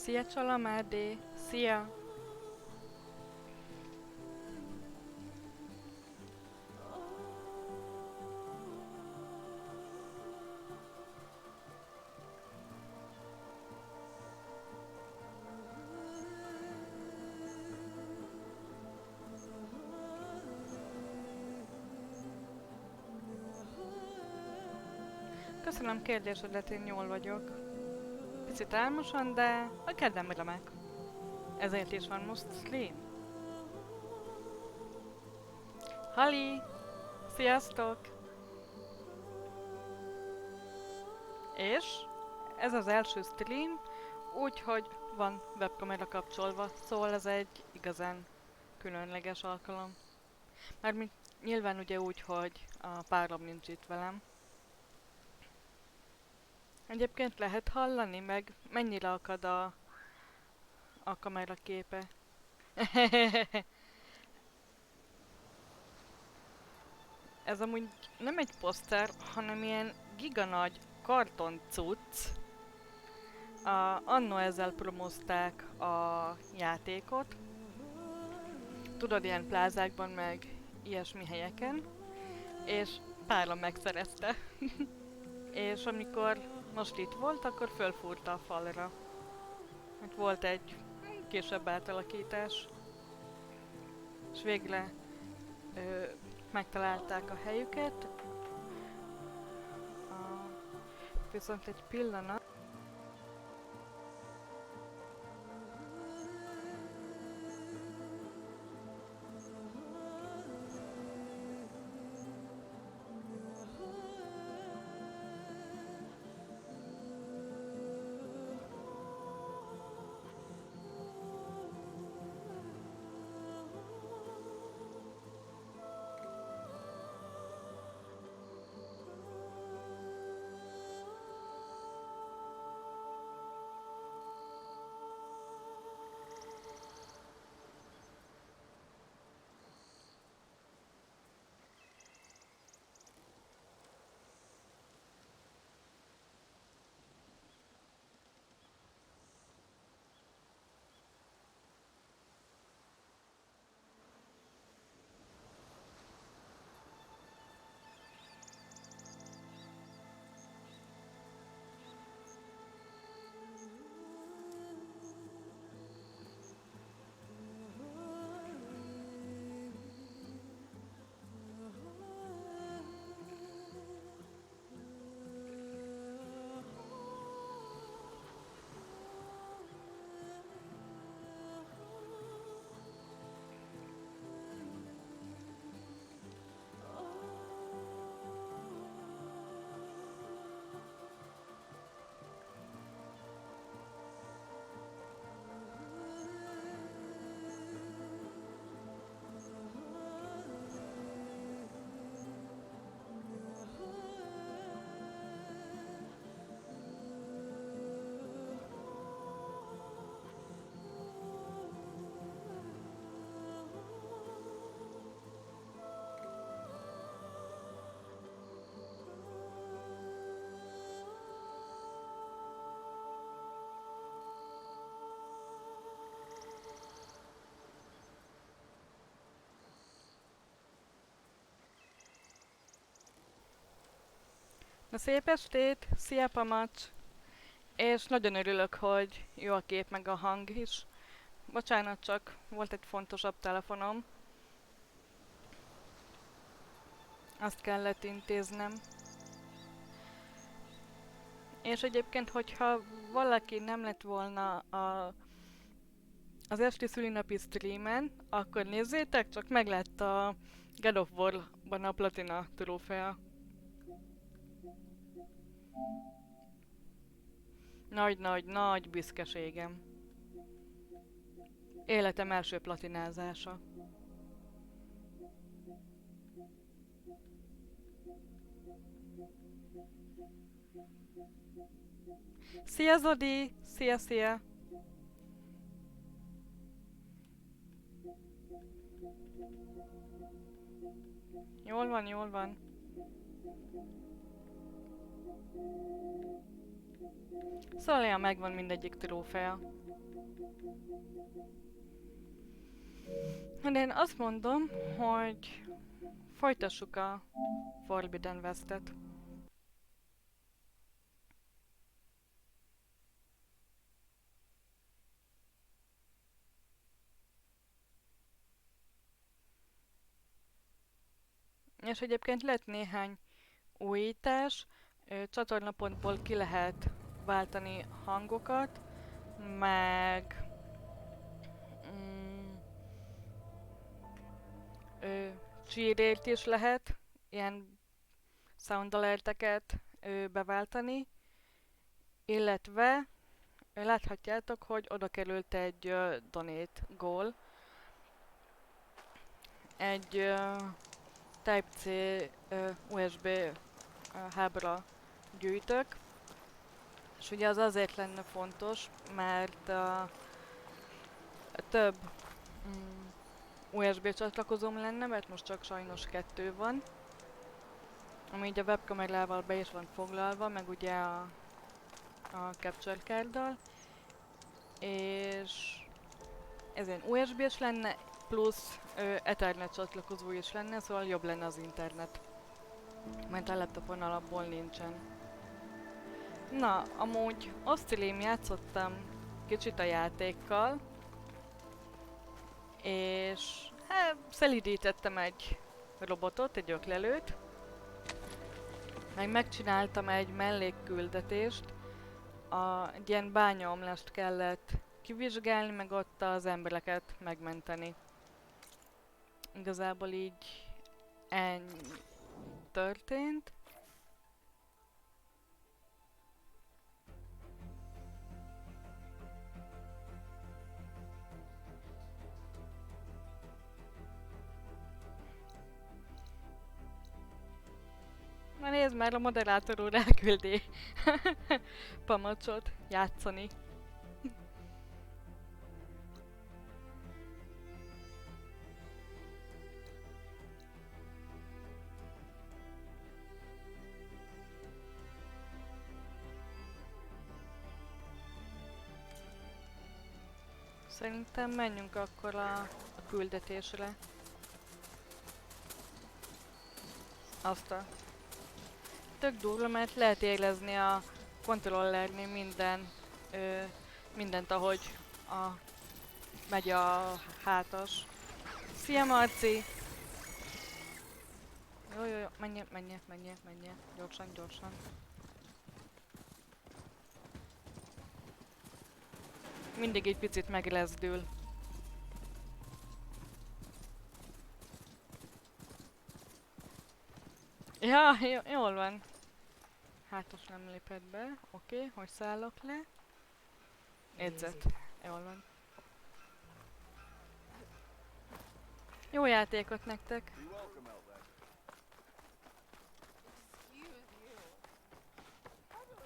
Szia Csalamádé! Szia! Köszönöm kérdésedet, én jól vagyok. Picit álmosan, de a kedvem remek. Ezért is van most stream. Halli! Sziasztok! És ez az első stream, úgyhogy van webkamera kapcsolva, szóval ez egy igazán különleges alkalom. Mármint nyilván ugye úgy, hogy a párom nincs itt velem. Egyébként lehet hallani, meg mennyire akad a kamera képe. Ez amúgy nem egy poszter, hanem ilyen giganagy karton cucc. Anno ezzel promózták a játékot. Tudod, ilyen plázákban, meg ilyesmi helyeken. És párom megszerezte. És amikor most itt volt, akkor fölfúrta a falra. Hát volt egy kisebb átalakítás. És végre megtalálták a helyüket. Viszont egy pillanat. Na szép estét! Szia Pamacs! És nagyon örülök, hogy jó a kép meg a hang is. Bocsánat, csak volt egy fontosabb telefonom. Azt kellett intéznem. És egyébként, hogyha valaki nem lett volna az esti szülinapi streamen, akkor nézzétek, csak meg lett a God of War-ban a platina trófea. Nagy büszkeségem. Életem első platinázása. Szia Zodi! Szia! Jól van. Szóval ja, megvan mindegyik trófea. De én azt mondom, hogy folytassuk a Forbidden Westet. És egyébként lett néhány újítás, csatornapontból ki lehet váltani hangokat, meg mm, cheerért is lehet ilyen sound alerteket beváltani, illetve láthatjátok, hogy oda került egy donate goal, egy Type-C USB hubra gyűjtök, és ugye az azért lenne fontos, mert több USB csatlakozóm lenne, mert most csak sajnos 2 van, ami így a webkamerával be is van foglalva, meg ugye a capture carddal, és ezen USB-s lenne, plusz Ethernet csatlakozó is lenne, szóval jobb lenne az internet, mert a laptopon alapból nincsen. Na, amúgy osztilém játszottam kicsit a játékkal, és szelidítettem egy robotot, egy öklelőt, meg megcsináltam egy mellékküldetést, egy ilyen bányaomlást kellett kivizsgálni, meg ott az embereket megmenteni. Igazából így ennyi történt. Na nézd már, a moderátor úr elküldi Pamacsot játszani. Szerintem menjünk akkor a küldetésre. Azt a... Tök durva, mert lehet érezni a kontrollernél mindent, ahogy megy a hátas. Szia Marci! Jó, menjél, gyorsan. Mindig egy picit meglezdül. Ja, jól van. Hátos nem lépett be. Oké, hogy szállok le? Négyzet. Jól van. Jó játékot nektek!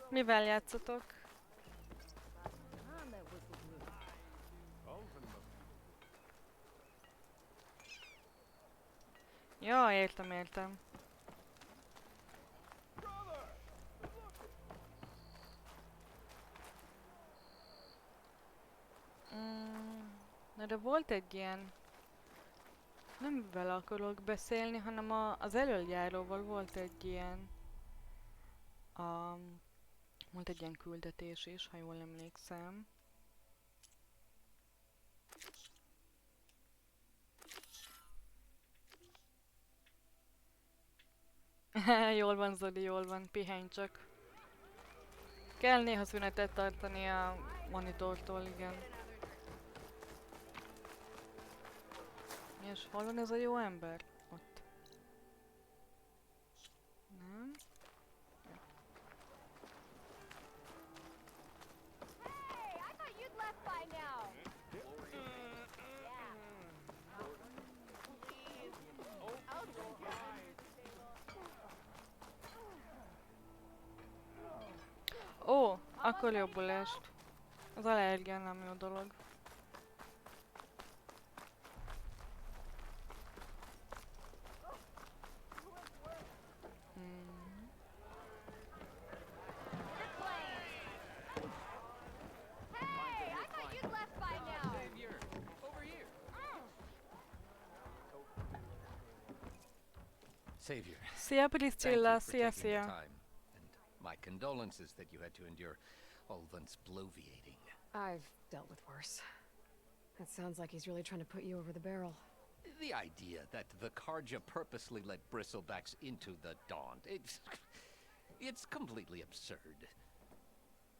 Mivel játszotok? Ja, értem. Na de volt egy ilyen... Nem vele akarok beszélni, hanem az elöljáróval volt egy ilyen... Volt egy ilyen küldetés is, ha jól emlékszem. Jól van Zoli, jól van, pihenj csak. Kell néha szünetet tartani a monitortól, igen. És hol van ez a jó ember? Ott. Nem? Ó, akkor jobbulást. Az allergia nem jó dolog. Savior. Szia Thank you Priscilla, for szia, taking the szia. time. And my condolences that you had to endure Olvan's bloviating. I've dealt with worse. That sounds like he's really trying to put you over the barrel. The idea that the Karja purposely let bristlebacks into the Daunt, it's completely absurd.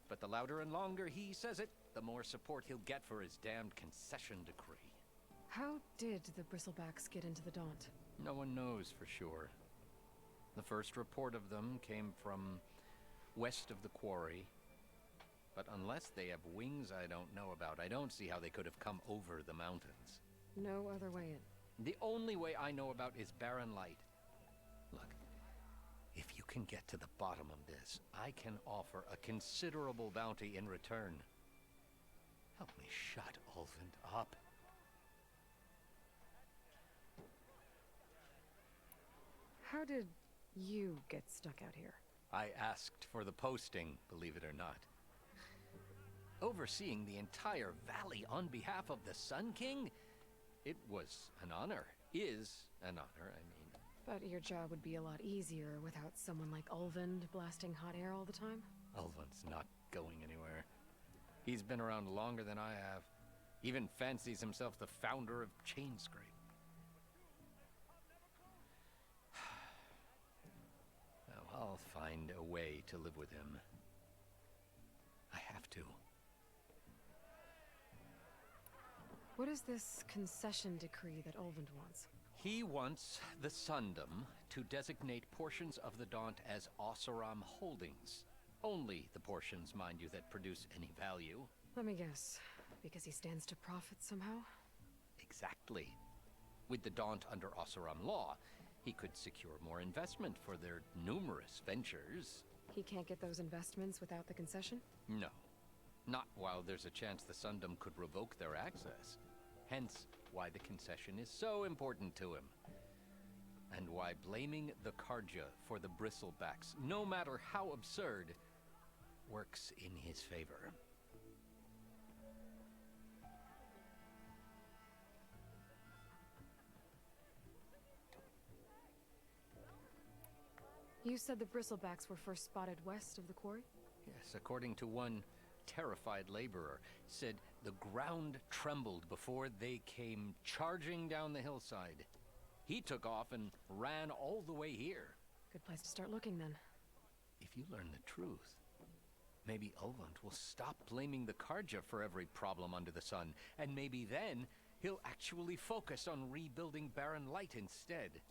But the louder and longer he says it, the more support he'll get for his damned concession decree. How did the bristlebacks get into the Daunt? No one knows for sure. The first report of them came from west of the quarry. But unless they have wings I don't know about, I don't see how they could have come over the mountains. No other way in. The only way I know about is barren light. Look, if you can get to the bottom of this, I can offer a considerable bounty in return. Help me shut Ulvund up. How did you get stuck out here? I asked for the posting, believe it or not. Overseeing the entire valley on behalf of the Sun King? It was an honor. Is an honor, I mean. But your job would be a lot easier without someone like Ulvund blasting hot air all the time? Ulvund's not going anywhere. He's been around longer than I have. Even fancies himself the founder of Chainscrape. Well, I'll find a way to live with him. I have to. What is this concession decree that Ulvund wants? He wants the Sundom to designate portions of the Daunt as Oseram holdings. Only the portions, mind you, that produce any value. Let me guess. Because he stands to profit somehow? Exactly. With the Daunt under Oseram law, he could secure more investment for their numerous ventures. He can't get those investments without the concession? No. Not while there's a chance the Sundom could revoke their access. Hence, why the concession is so important to him. And why blaming the Karja for the bristlebacks, no matter how absurd, works in his favor. You said the bristlebacks were first spotted west of the quarry? Yes, according to one terrified laborer, said the ground trembled before they came charging down the hillside. He took off and ran all the way here. Good place to start looking then. If you learn the truth, maybe Ulvund will stop blaming the Karja for every problem under the sun, and maybe then he'll actually focus on rebuilding Barren Light instead.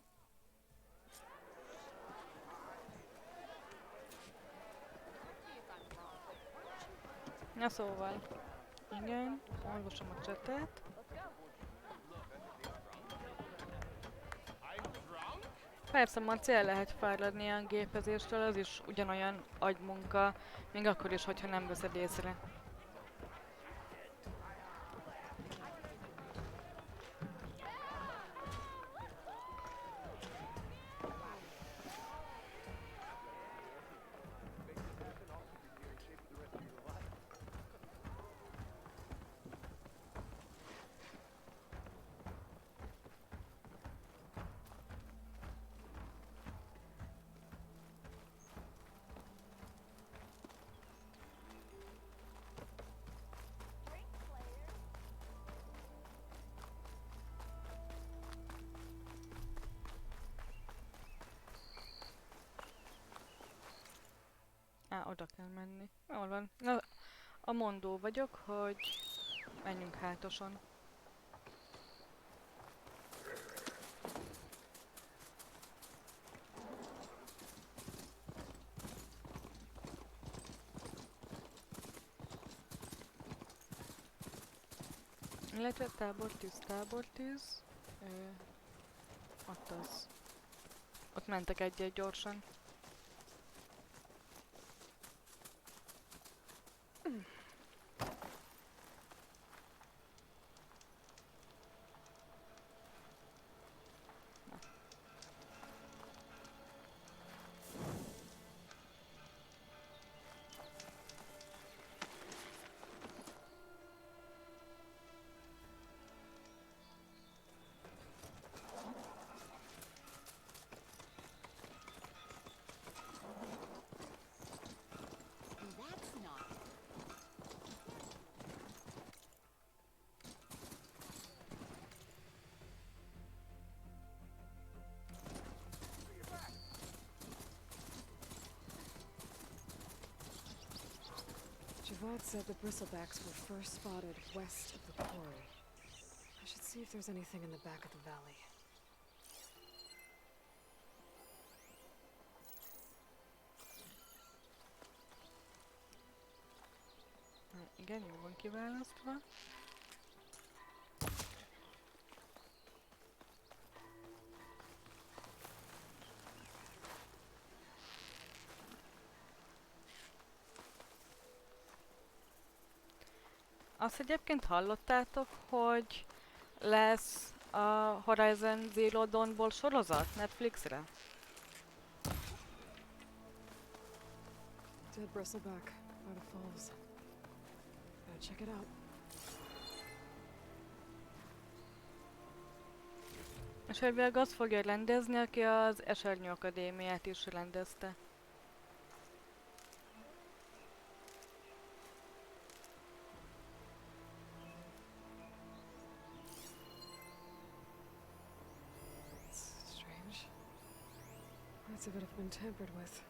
Na szóval, igen, olvasom a csetet. Persze, Marci, el lehet fáradni a gépezéstől, az is ugyanolyan agymunka, még akkor is, hogyha nem veszed észre. Á, oda kell menni. Jól van. Na, a mondó vagyok, hogy menjünk hátoson. Illetve tábortűz. Ott az. Ott mentek egy-egy gyorsan. Vad said the bristlebacks were first spotted west of the quarry. I should see if there's anything in the back of the valley. Igen, jó van kiválasztva. Azt egyébként hallottátok, hogy lesz a Horizon Zero Dawnból sorozat Netflixre? Dead bristleback by the falls. Gotta check it out. És elvileg azt fogja rendezni, aki az Esernyő Akadémiát is rendezte. It's strange. Parts of it have been tampered with.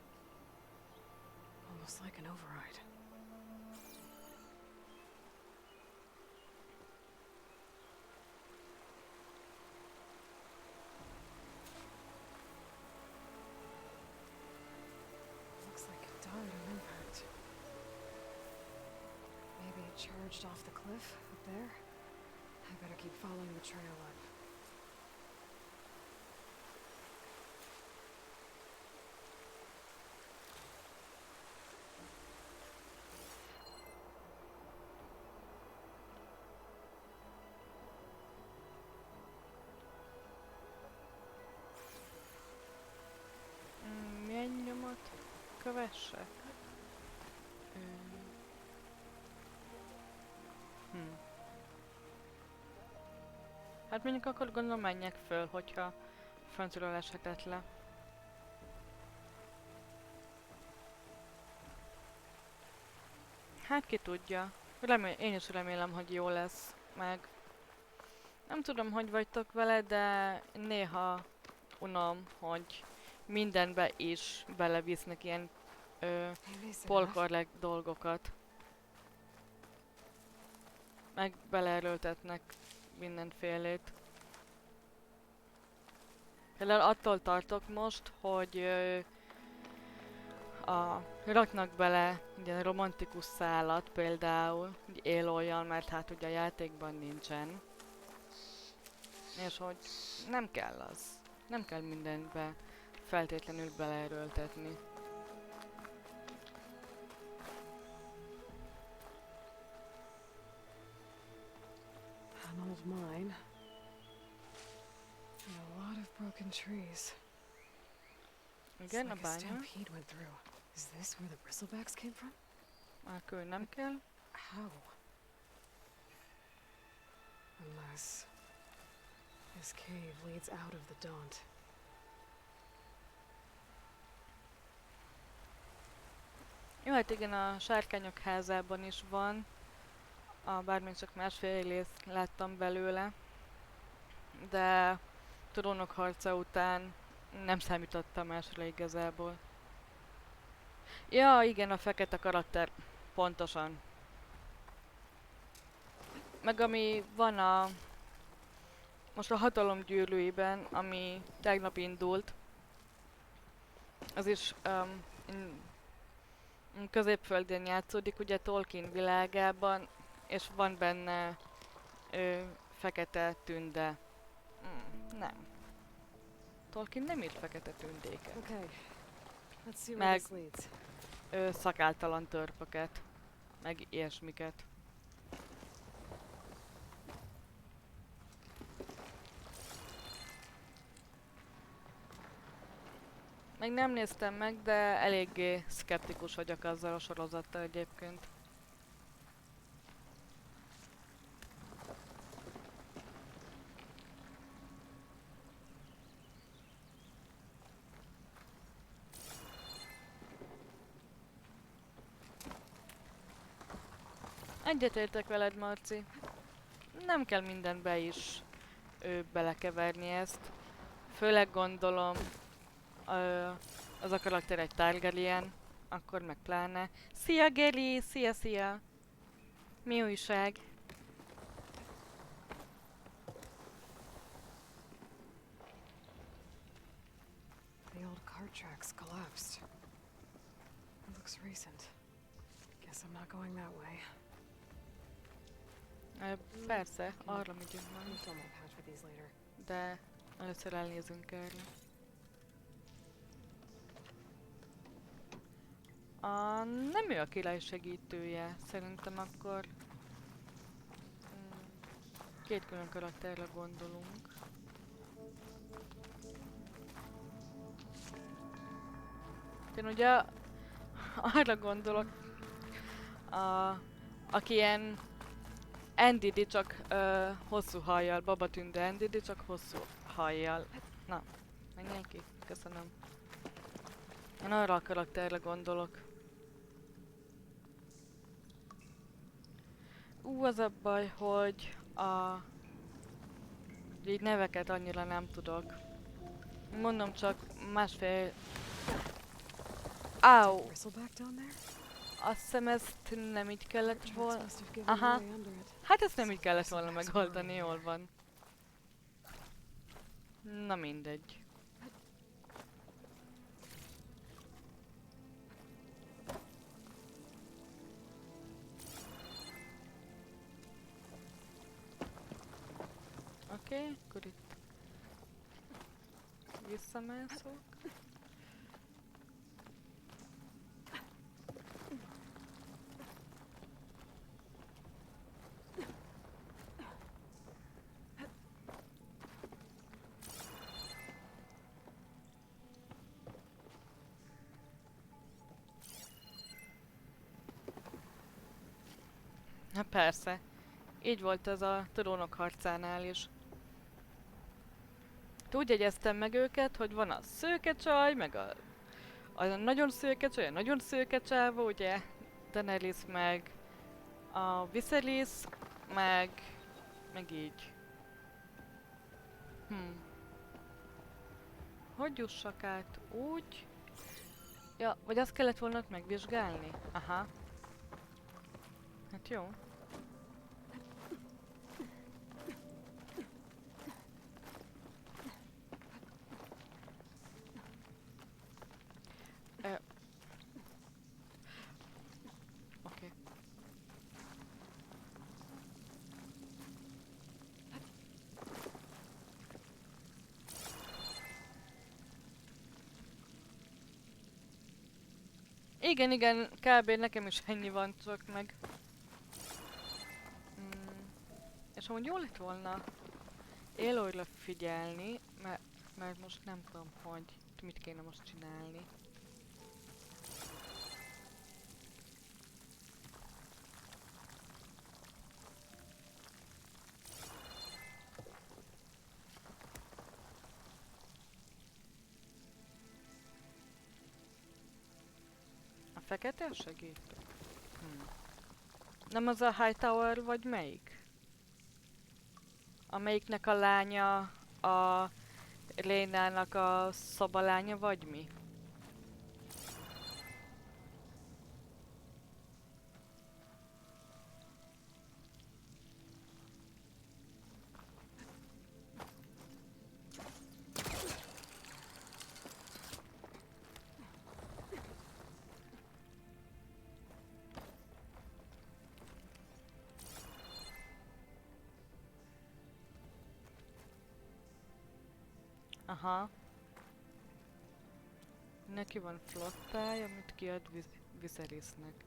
Almost like an override. Looks like it died on impact. Maybe it charged off the cliff up there. I better keep following the trail up. Milyen nyomot kövessek? Hát mondjuk akkor gondolom menjek föl, hogyha föntről eshetett le. Hát ki tudja. Én is remélem, hogy jó lesz. Meg nem tudom, hogy vagytok vele, de néha unom, hogy mindenbe is belevisznek ilyen polkorleg dolgokat. Meg beleerőltetnek mindenfélét. Például attól tartok most, hogy raknak bele ilyen romantikus szálat például, egy Aloy-jal, mert hát ugye a játékban nincsen. És hogy nem kell az. Nem kell mindenbe feltétlenül beleerőltetni. An old mine. And a lot of broken trees. Igen, It's a like a bánya. stampede went through. Is this where the bristlebacks came from? Akkor nem kell. How? Unless this cave leads out of the Daunt. Jó, hát igen, a sárkányok házában is van. Bár még csak másfél részt láttam belőle. De Trónok harca után nem számítottam másra igazából. Ja, igen, a fekete karakter. Pontosan. Meg ami van most a hatalomgyűrűiben, ami tegnap indult, az is Középföldön játszódik, ugye Tolkien világában, és van benne fekete tünde. Nem. Tolkien nem írt fekete tündéket. Okay, let's see where Meg this leads. szakáltalan törpöket, meg ilyesmiket. Meg nem néztem meg, de eléggé szkeptikus vagyok azzal a sorozattal egyébként. Egyetértek veled, Marci. Nem kell mindenbe is belekeverni ezt. Főleg gondolom az a karakter egy Targaryen, akkor meg pláne. Szia Geri! Szia, szia! Mi újság? The old cart tracks collapsed. It looks recent. Guess I'm not going that way. Persze, arra megyünk I'll majd, fill my pouch with these later. de először elnézünk erre. Nem ő a király segítője, szerintem akkor két külön karakterre gondolunk. Én ugye arra gondolok, aki ilyen NDD csak hosszú hajjal, Babatünde NDD csak hosszú hajjal. Na, menjen ki, köszönöm. Én arra a karakterre gondolok. Az a baj, hogy így neveket annyira nem tudok. Mondom csak másfél... Áú! Bristleback down there? Azt hiszem ezt nem így kellett Tracks volna... must have given Aha. way under it. Hát ezt nem így kellett volna megoldani, jól van. Na mindegy. Oké, akkor itt visszamászok. Na persze. Így volt ez a trónok harcánál is. Úgy jegyeztem meg őket, hogy van a szőke csaj, meg a nagyon szőke csaj, a nagyon szőke csávó, ugye? Daenerys meg a Viserys, meg így. Hogy jussak át? Úgy? Ja, vagy azt kellett volna megvizsgálni? Aha. Hát jó. Oké. Igen, igen, kb. Nekem is ennyi van csak meg. És amúgy jó lett volna Aloyra figyelni, mert most nem tudom, hogy mit kéne most csinálni. A fekete segít? Nem az a Hightower vagy melyik? Amelyiknek a lánya a Lénának a szobalánya vagy mi? Aha. Neki van flottája, amit kiad Viserysnek.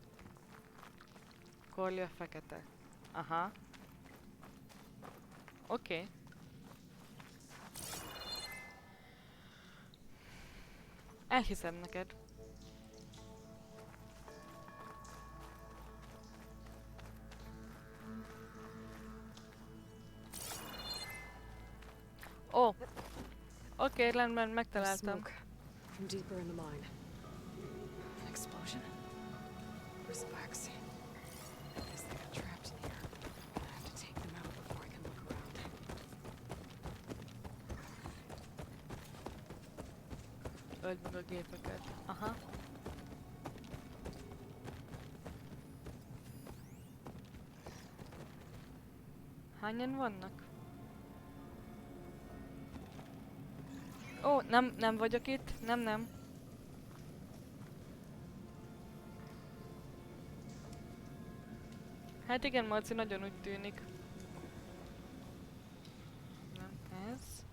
Korlia fekete. Aha. Oké. Elhiszem neked. Ó. Oké, rendben, There's megtaláltam. smoke from deeper in the mine. An explosion? Bristlebacks. I guess they got trapped in here. I'm gonna have to take them out before I can look around. Öld meg a gépeket. Aha. Hányan vannak? Ó, nem vagyok itt. Nem. Hát igen, Marci, nagyon úgy tűnik. Nem ez.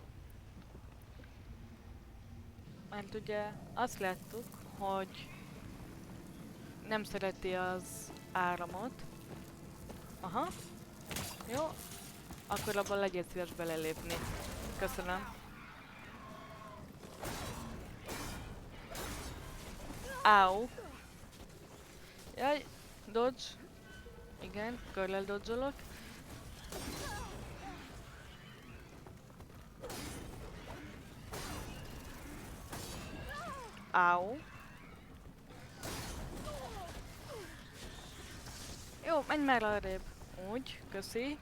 Mert ugye azt láttuk, hogy nem szereti az áramot. Aha. Jó. Akkor abban legyél szíves belelépni. Köszönöm. Áú. Jaj, dodge. Igen, körlel dodge-olok. Áú. Jó, menj már arrébb. Úgy, köszi.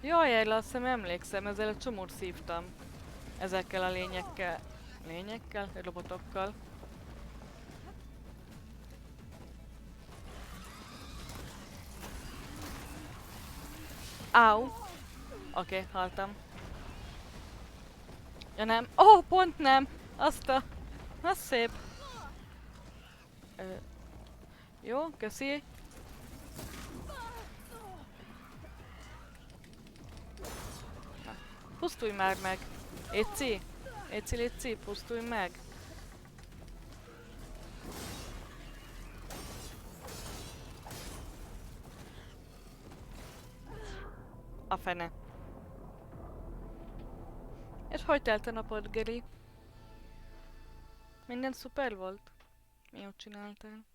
Jaj, erre azt hiszem emlékszem, ezzel a csomót szívtam. Ezekkel a lényekkel. Lényekkel? Robotokkal. Áú. Oké, haltam. Ja nem. Ó, pont nem! Azt a... Az szép. Jó, köszi. Pusztulj már meg! Éci? Léci, pusztulj meg! A fene. És hogy telt a napod, Geri? Minden szuper volt? Mi ott csináltál?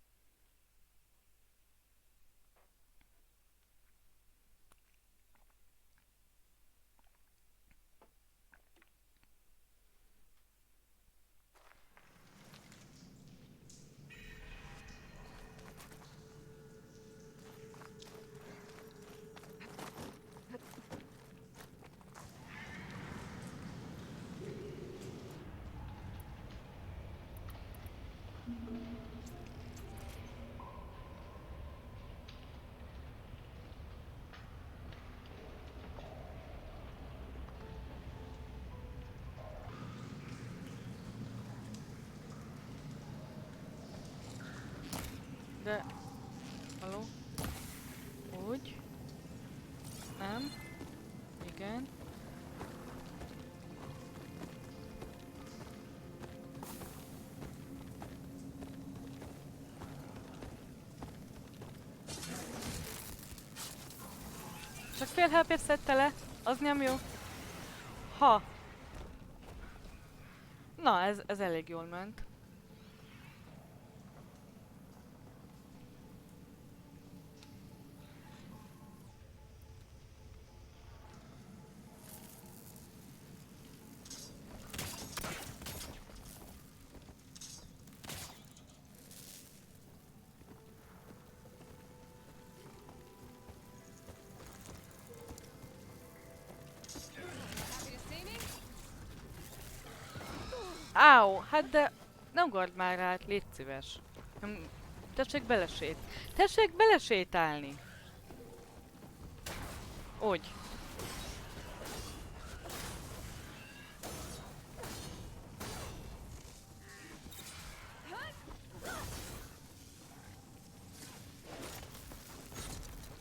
De... Haló? Úgy? Nem? Igen? Csak fél HP-t szedte le? Az nem jó. Ha! Na, ez elég jól ment. Áó, hát de... Ne ugord már át, légy szíves. Nem, tessék belesétálni! Úgy.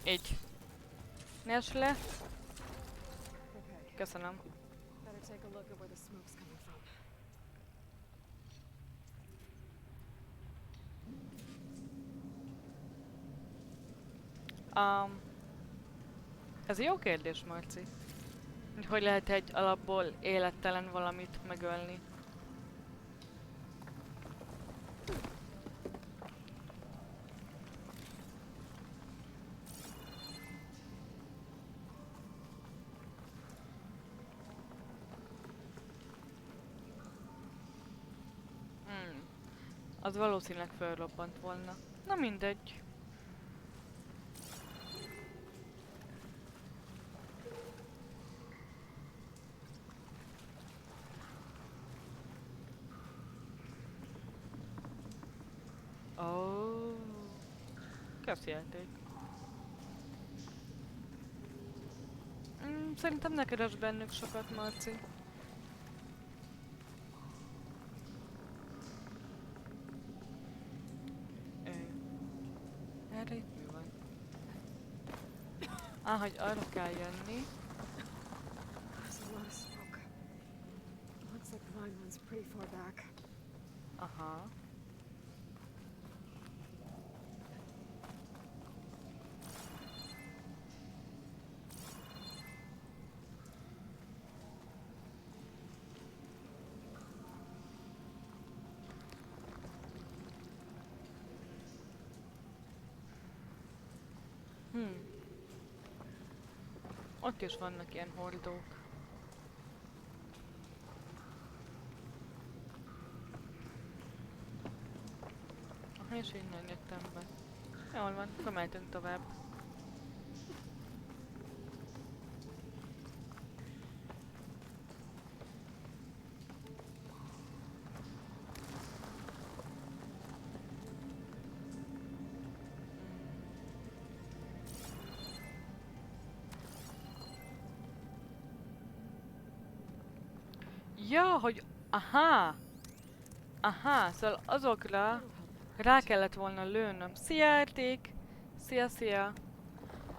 Így. Nyers le. Okay. Köszönöm. Better take a look at where the smoke's coming from. Ez jó kérdés, Marci. Hogy lehet egy alapból élettelen valamit megölni? Az valószínűleg felrobbant volna. Na mindegy. Ó. Köszi játék. Szerintem ne keresd bennük sokat, Marci. Ö, Erre itt mi van? Hogy arra kell jönni. There's a lot of smoke. Looks like the mine runs pretty far back. Aha. Ott is vannak ilyen hordók. És innen jöttem be. Jól van, akkor mehetünk tovább. Ja, hogy... Aha! Aha, szóval azokra rá kellett volna lőnöm. Szia, Erték! Szia, szia!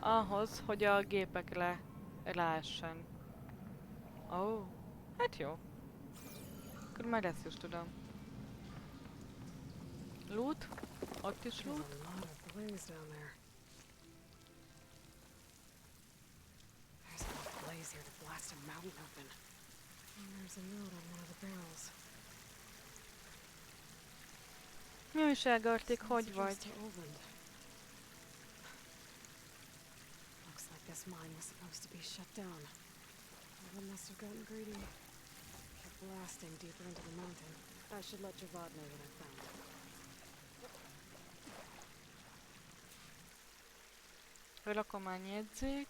Ahhoz, hogy a gépekre ráessen. Ó, hát jó. Akkor már ezt is tudom. Loot? Ott is There's loot? a lot of blaze down there. There's enough blaze here to blast a mountain open. And there's a note on one of the barrels. Mi újság, Artik? Hogy Messages vagy? to Oland. Looks like this mine was supposed to be shut down. Oland must have gotten greedy. Kept blasting deeper into the mountain. I should let Javad know what I found. Rakományjegyzék.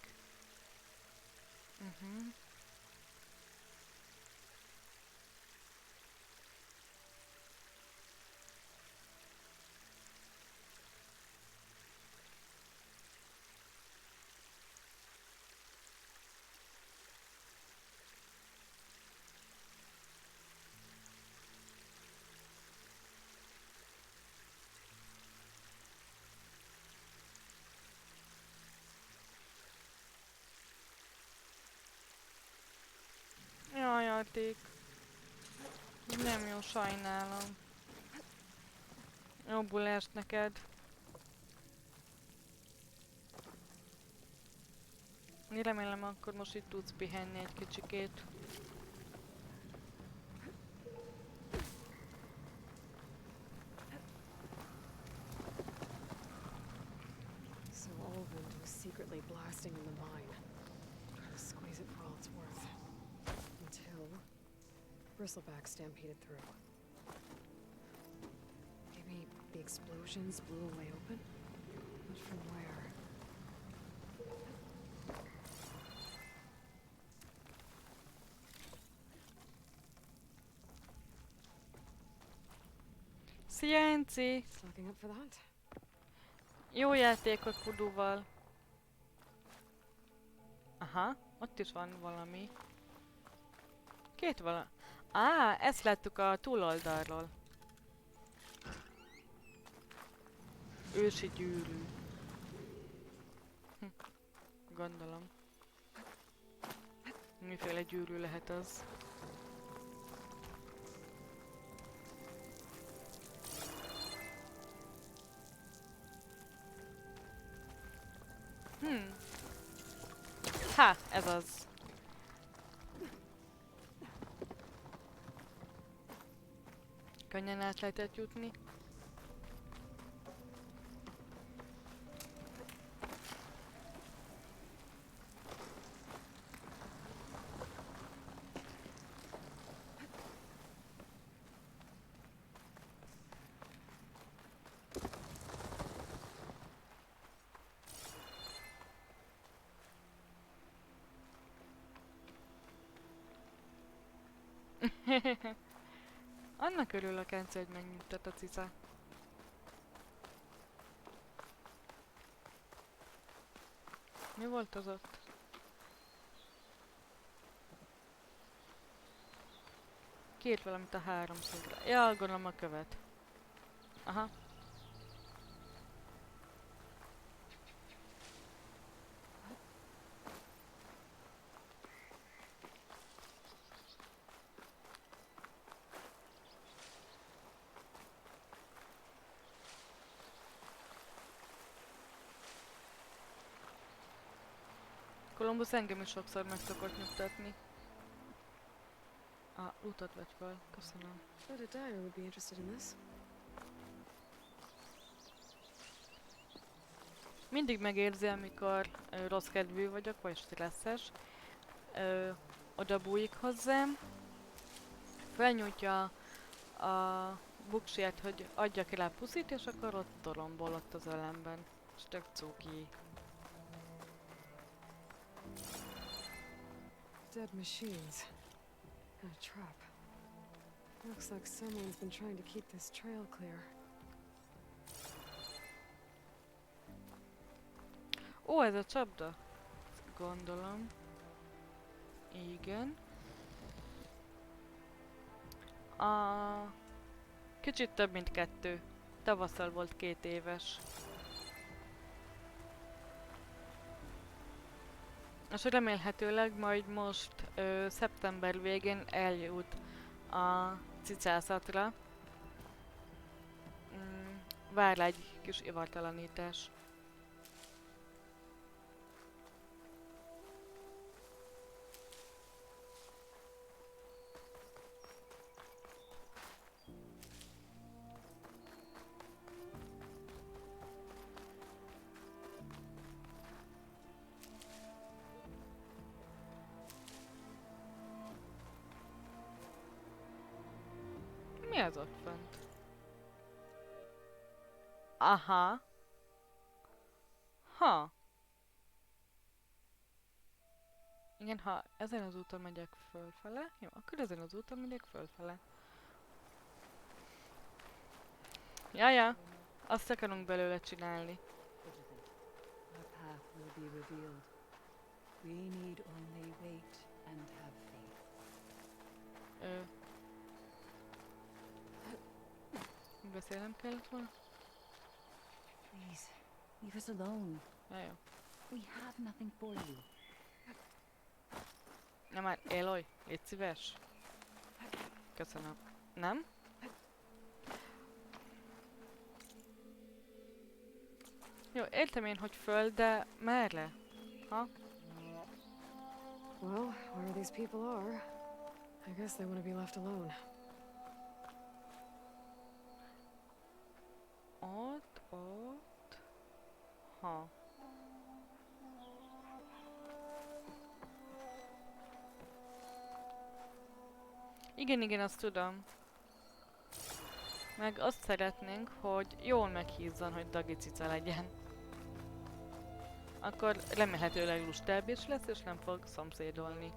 Jaj, Artik. Nem jó, sajnálom. Jobbulást neked. Remélem, akkor most itt tudsz pihenni egy kicsikét. So Oland was secretly blasting in the mine, trying to squeeze it for all it's worth. Until Bristleback stampeded through. Maybe the explosions blew a way open? But from where? Szia, Enci! Looking up for that? Jó játék a kuduval. Aha, ott is van valami. Két vala... ezt láttuk a túloldalról. Ősi gyűrű. Gondolom. Miféle gyűrű lehet az? Ez az. Könnyen át lehetett jutni. Annak örülök, Ence, hogy megnyugtat a cica. Mi volt az ott? Két valamit a 300-ra. Ja, gondolom a követ. Aha. Kolumbusz engem is sokszor meg szokott nyugtatni. Utat vett fel, köszönöm. Bet a dyer would be interested in this. Mindig megérzi, amikor rossz kedvű vagyok, vagy stresszes. Oda bújik hozzám. Felnyújtja a buksiját, hogy adjak el a puszit, és akkor ott tolombol ott az ölemben. És tök cuki. Dead machines. And a trap. Looks like someone's been trying to keep this trail clear. Ó, ez a csapda? Gondolom. Igen. Kicsit több mint 2. Tavasszal volt 2 éves. És remélhetőleg majd most szeptember végén eljut a cicászatra. Vár egy kis ivartalanítás. Mi az ott fent? Aha. Ha. Igen, ha ezen az úton megyek fölfele, jó, akkor ezen az úton megyek fölfele. Jaja, azt akarunk belőle csinálni. Our path will be revealed. We need only wait and have faith. Ö... Beszélnem kellett volna? Please, leave us alone. Ja, jó. We have nothing for you. Na már, Aloy, légy szíves. Köszönöm. Nem? Jó, értem én, hogy föl, de merre? Ha? Well, where these people are, I guess they want to be left alone. Ott. Ha. Igen, azt tudom. Meg azt szeretnénk, hogy jól meghízzon, hogy dagi cica legyen. Akkor remélhetőleg lustább is lesz, és nem fog szomszédolni.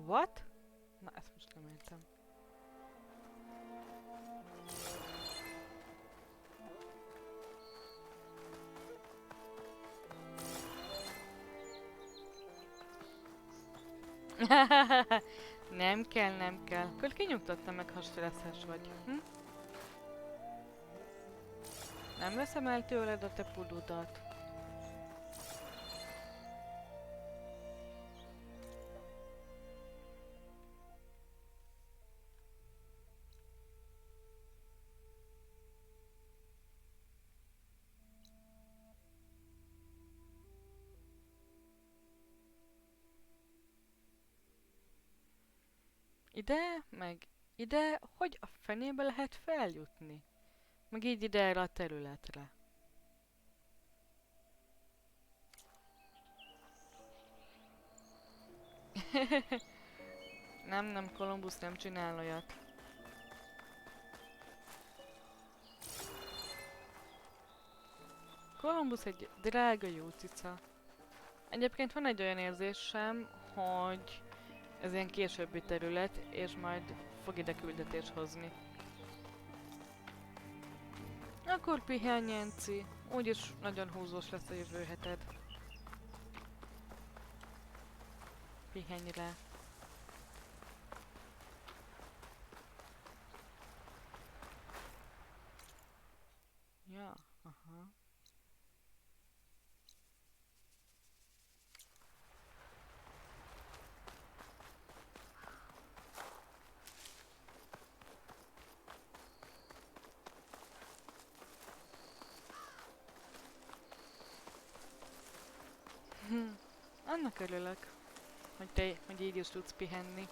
What? Na, ezt most nem értem. Nem kell, nem kell. Akkor kinyugtattam meg, ha stresszes vagy. Hm? Nem veszem el tőled a te pududat. Ide, meg ide, hogy a fenébe lehet feljutni? Meg így ide erre a területre. Nem, Kolumbusz nem csinál olyat. Columbus egy drága jó cica. Egyébként van egy olyan érzésem, hogy ez ilyen későbbi terület, és majd fog ide küldetést hozni. Akkor pihenj, Jenci. Úgyis nagyon húzós lesz a jövő heted. Pihenj le. Ja, aha. Annak örülök, hogy így is tudsz pihenni.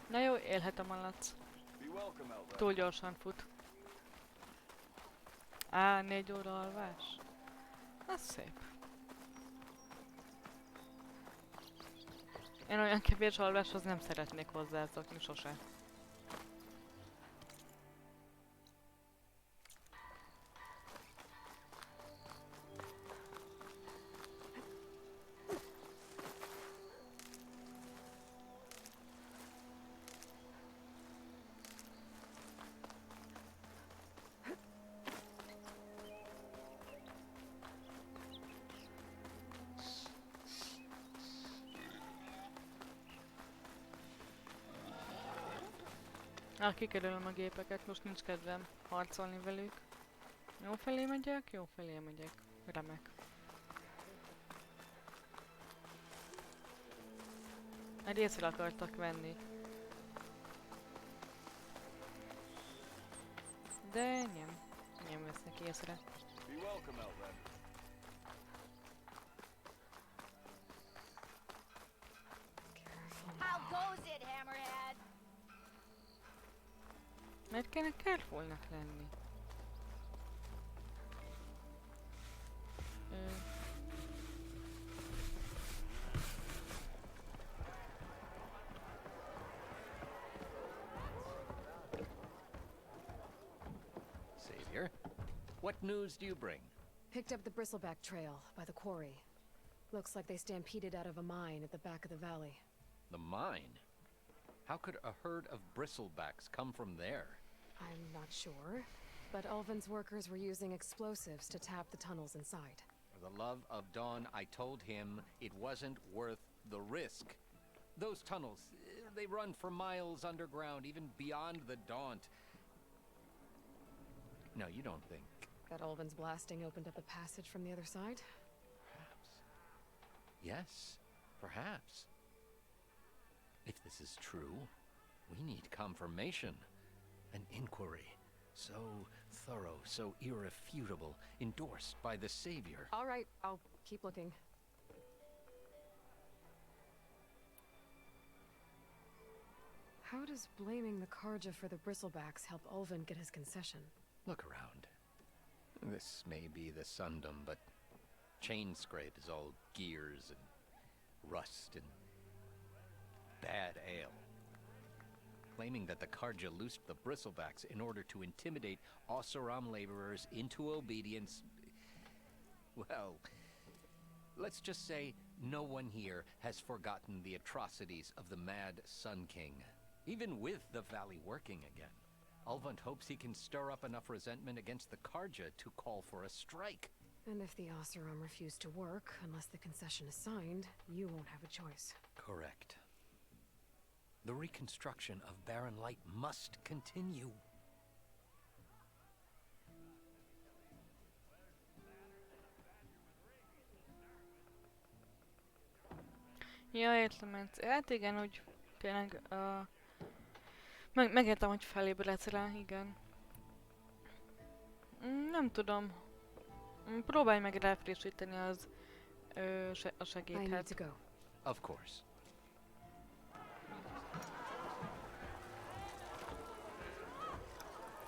Na jó, élhetem a lac. Túl gyorsan fut. Á, 4 óra alvás? Az szép. Én olyan kevés alváshoz nem szeretnék hozzászokni sose. Kikerülöm a gépeket, most nincs kedvem harcolni velük. Jó felé megyek, jó felé megyek. Remek. Egy észre akartak venni. De nem vesznek észre. How goes it, Hammerhead? Miért kéne carefulnak lenni? Savior, what news do you bring? Picked up the bristleback trail by the quarry. Looks like they stampeded out of a mine at the back of the valley. The mine? How could a herd of bristlebacks come from there? I'm not sure, but Ulvin's workers were using explosives to tap the tunnels inside. For the love of Dawn, I told him it wasn't worth the risk. Those tunnels, they run for miles underground, even beyond the Daunt. No, you don't think. That Ulvin's blasting opened up a passage from the other side? Perhaps. Yes, perhaps. If this is true, we need confirmation. An inquiry. So thorough, so irrefutable, endorsed by the Savior. All right, I'll keep looking. How does blaming the Karja for the bristlebacks help Ulvin get his concession? Look around. This may be the Sundom, but Chain Scrape is all gears and rust and bad ale. Claiming that the Karja loosed the bristlebacks in order to intimidate Oseram laborers into obedience. Well, let's just say no one here has forgotten the atrocities of the Mad Sun King, even with the valley working again. Ulvund hopes he can stir up enough resentment against the Karja to call for a strike. And if the Oseram refuse to work, unless the concession is signed, you won't have a choice. Correct. The reconstruction of Barren Light must continue. Ja, értem, hát igen, úgy tényleg megértem, hogy felébredsz rá, igen. Nem tudom, Próbálj meg ráfrissíteni a I need segédhet. to go. Of course.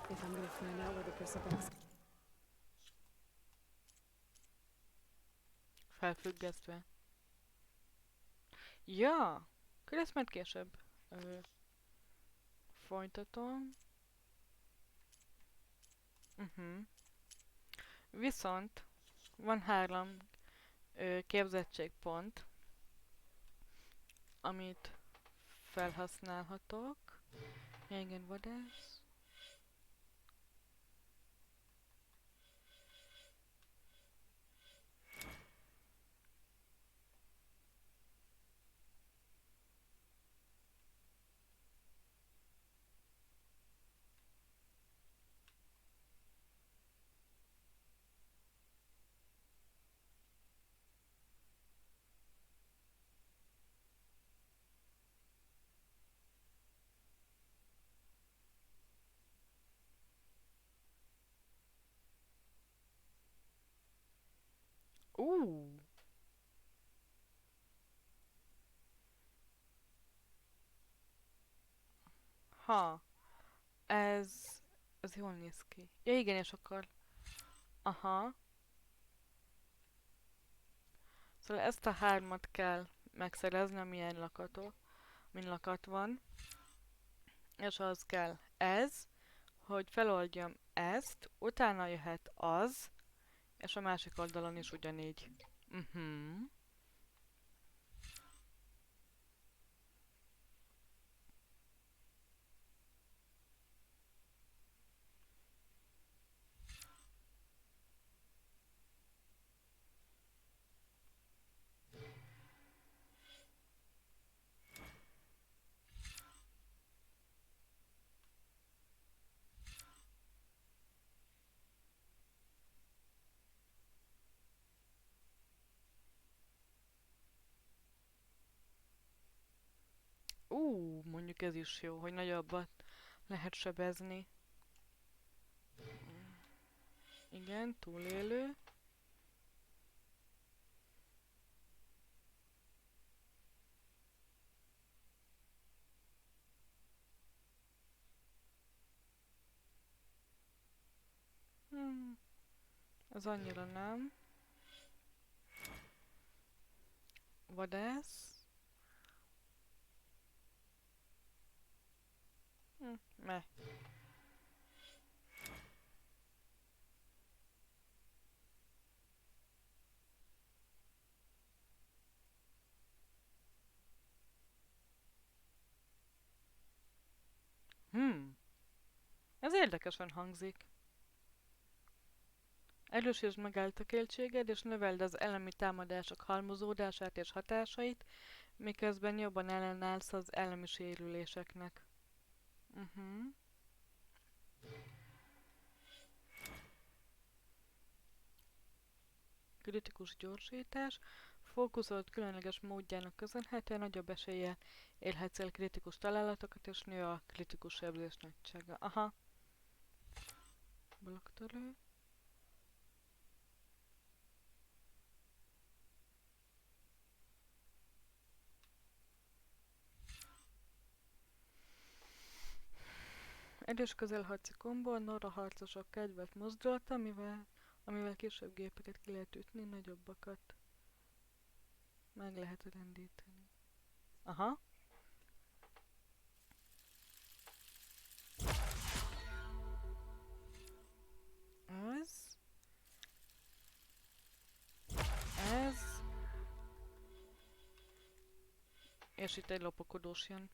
If I'm gonna find out where the bristlebugs Felfüggesztve. Ja! Akkor ezt majd később folytatom. Viszont van 3 képzettségpont, amit felhasználhatok. Ja, igen, vadász. Uh! Ha, ez jól néz ki. Ja igen, és akkor... Aha. Szóval ezt a 3-at kell megszerezni, amilyen min lakat van. És az kell ez, hogy feloldjam ezt, utána jöhet az, és a másik oldalon is ugyanígy. Mondjuk ez is jó, hogy nagyobbat lehet sebezni. Igen, túlélő. Ez annyira nem. Vadász. Meh. Ez érdekesen hangzik. Erősítsd meg eltökéltséged, és növeld az elemi támadások halmozódását és hatásait, miközben jobban ellenállsz az elemi sérüléseknek. Kritikus gyorsítás. Fókuszolt különleges módjának köszönhetően nagyobb eséllyel élhetsz el kritikus találatokat, és nő a kritikus sebzés nagysága. Aha. Blokktörő. Erős közelharci kombó, Nora harcosok kedvelt mozdulata, amivel kisebb gépeket ki lehet ütni, nagyobbakat meg lehet rendíteni. Aha. Ez. Ez. És itt egy lopakodós jön.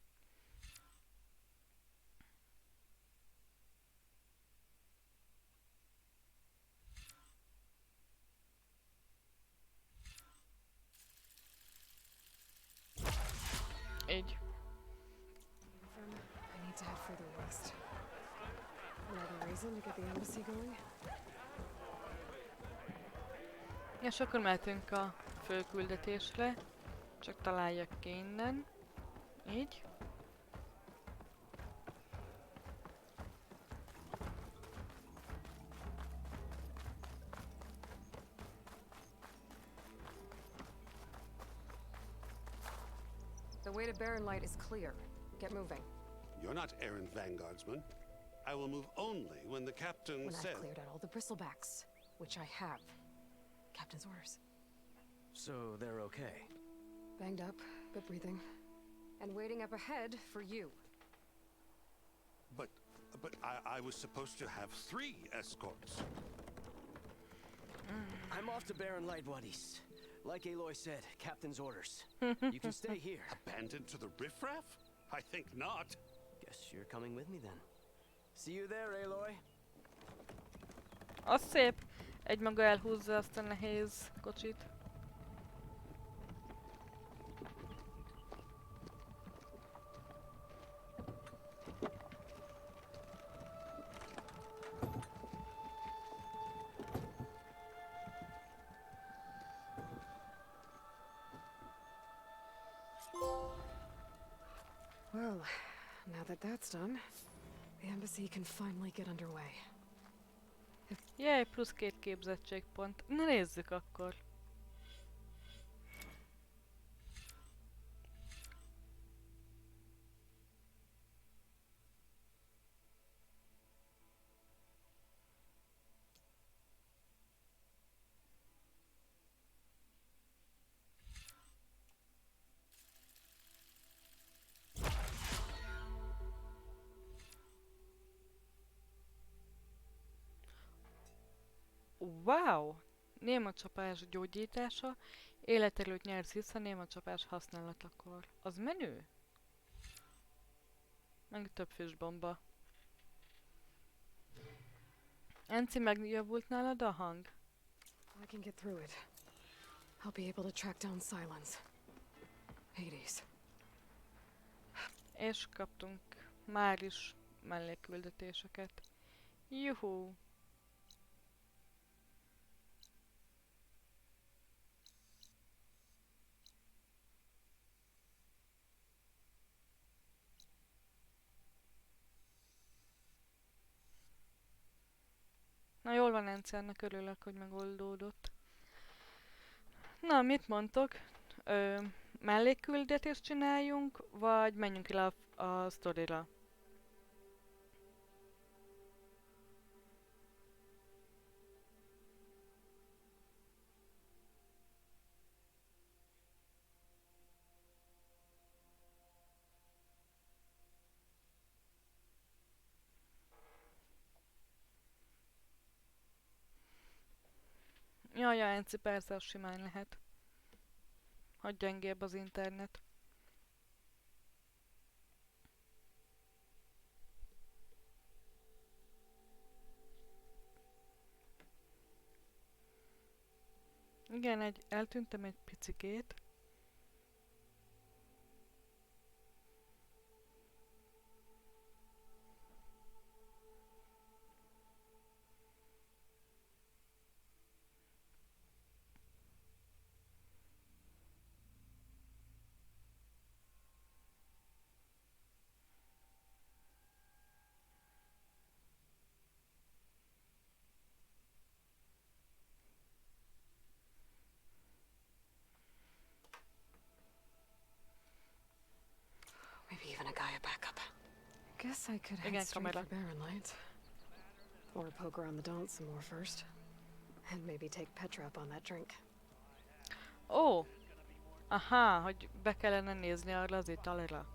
Így. I need to head further west. Another reason to get the embassy going? És akkor mehetünk a főküldetésre. Csak találjak ki innen. Így. The way to Barren Light is clear. Get moving. You're not errand vanguardsman. I will move only when the captain When says... I've cleared out all the bristlebacks, which I have. Captain's orders. So they're okay. Banged up, but breathing. And waiting up ahead for you. But I was supposed to have 3 escorts. I'm off to Barren Light, Wadis. Like Aloy said, captain's orders. You can stay here. Abandoned to the riffraff? I think not. Guess you're coming with me then. See you there, Aloy. Az szép. Egymaga elhúzza azt a nehéz kocsit. Well, now that that's done, the embassy can finally get underway. Jaj, plusz 2 képzettségpont. Na nézzük akkor. Wow! Némacsapás gyógyítása. Életerőt nyersz vissza némacsapás használatakor. Az menő? Meg több füstbomba. Enci, megjavult nálad a hang? I can get through it. I'll be able to track down Silence. Hades. És kaptunk már is mellékküldetéseket. Juhú! Na jól van, Enci, annak örülök, hogy megoldódott. Na, mit mondtok? Mellékküldetést csináljunk, vagy menjünk el a sztorira? Jaj, Enci, persze, az simán lehet. Hogy gyengébb az internet. Igen, eltűntem egy picikét. Maybe even a Gaia backup. Guess I could head Igen, straight kamera. for Barren Light. Or poke around the Daunt some more first. And maybe take Petra up on that drink. Ó! Aha, hogy be kellene nézni arra az italra.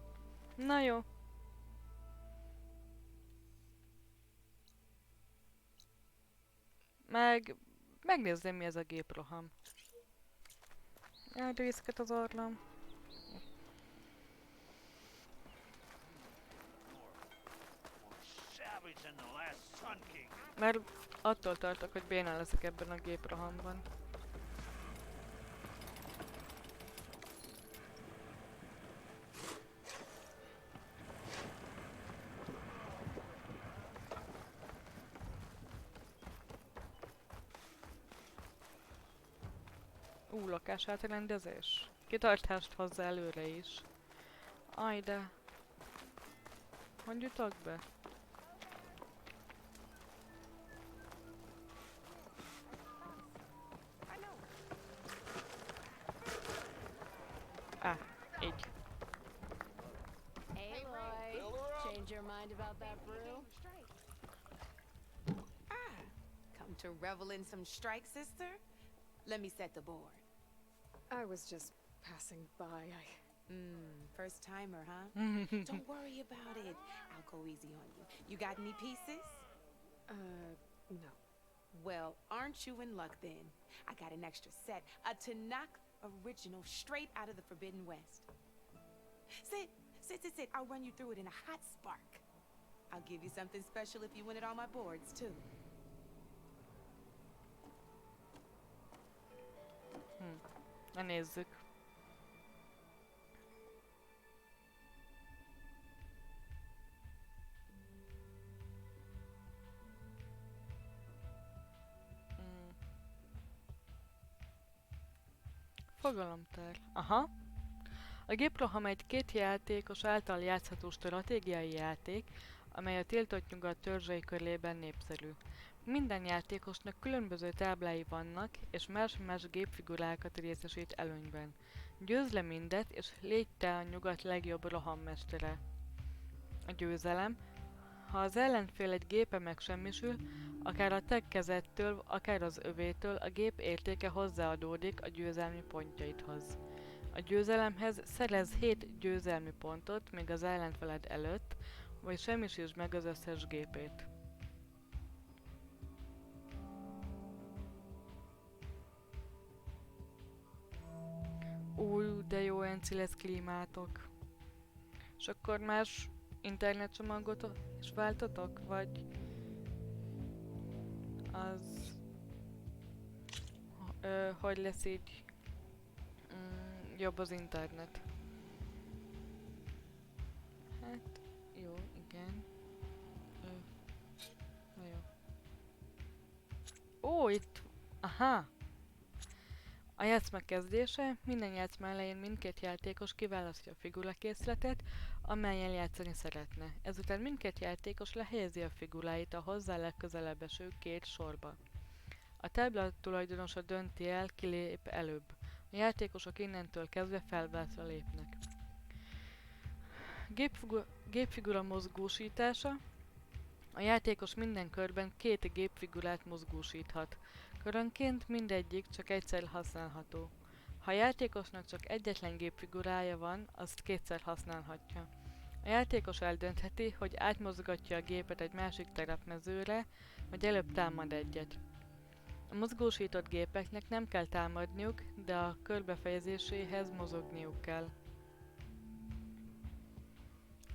Na jó. Megnézném, mi ez a géproham. Elrészket az orrom. Mert attól tartok, hogy bénán leszek ebben a géprohamban. Lakás átrendezés. Kitartást hozzá előre is. Aj, de... Hogy jutok be? Így. Mind about that brew? Ah, come to revel in some strike, sister? Let me set the board. I was just passing by. First timer, huh? Don't worry about it. I'll go easy on you. You got any pieces? No. Well, aren't you in luck then? I got an extra set, a Tanakh original straight out of the Forbidden West. Sit. I'll run you through it in a hot spark. I'll give you something special if you win it on my boards, too. Na nézzük. Fogalomtár. Aha. A géproham egy két játékos által játszható stratégiai játék, amely a tiltott nyugat törzsei körében népszerű. Minden játékosnak különböző táblái vannak, és más-más gépfigurákat részesít előnyben. Győzd le mindet, és légy te a nyugat legjobb rohammestere. A győzelem. Ha az ellenfél egy gépe megsemmisül, akár a te kezedtől, akár az övétől, a gép értéke hozzáadódik a győzelmi pontjaidhoz. A győzelemhez szerez 7 győzelmi pontot még az ellenfeled előtt, vagy semmisítsd meg az összes gépét. De jó enci lesz klímátok. És akkor más internetcsomagot is váltatok? Vagy az... hogy lesz így jobb az internet? Hát, jó, igen. Na jó. Ó, itt... Aha! A játszma kezdése. Minden játszma elején mindkét játékos kiválasztja a figurakészletet, amellyel játszani szeretne. Ezután mindkét játékos lehelyezi a figuráit a hozzá legközelebb eső két sorba. A tábla tulajdonosa dönti el, ki lép előbb. A játékosok innentől kezdve felvászra lépnek. Gépfigura mozgósítása. A játékos minden körben két gépfigurát mozgósíthat. Körönként mindegyik csak egyszer használható. Ha a játékosnak csak egyetlen gépfigurája van, azt kétszer használhatja. A játékos eldöntheti, hogy átmozgatja a gépet egy másik terepmezőre, vagy előbb támad egyet. A mozgósított gépeknek nem kell támadniuk, de a kör befejezéséhez mozogniuk kell.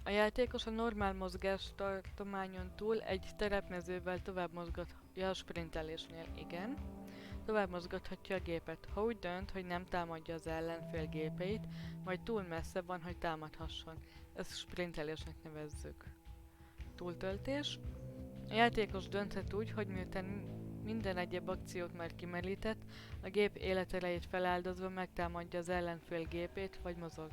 A játékos a normál mozgástartományon túl egy terepmezővel tovább mozgatja a sprintelésnél, igen. Tovább mozgathatja a gépet, ha úgy dönt, hogy nem támadja az ellenfél gépeit, vagy túl messze van, hogy támadhasson. Ezt sprintelésnek nevezzük. Túltöltés. A játékos dönthet úgy, hogy miután minden egyéb akciót már kimerített, a gép életerejét feláldozva megtámadja az ellenfél gépét, vagy mozog.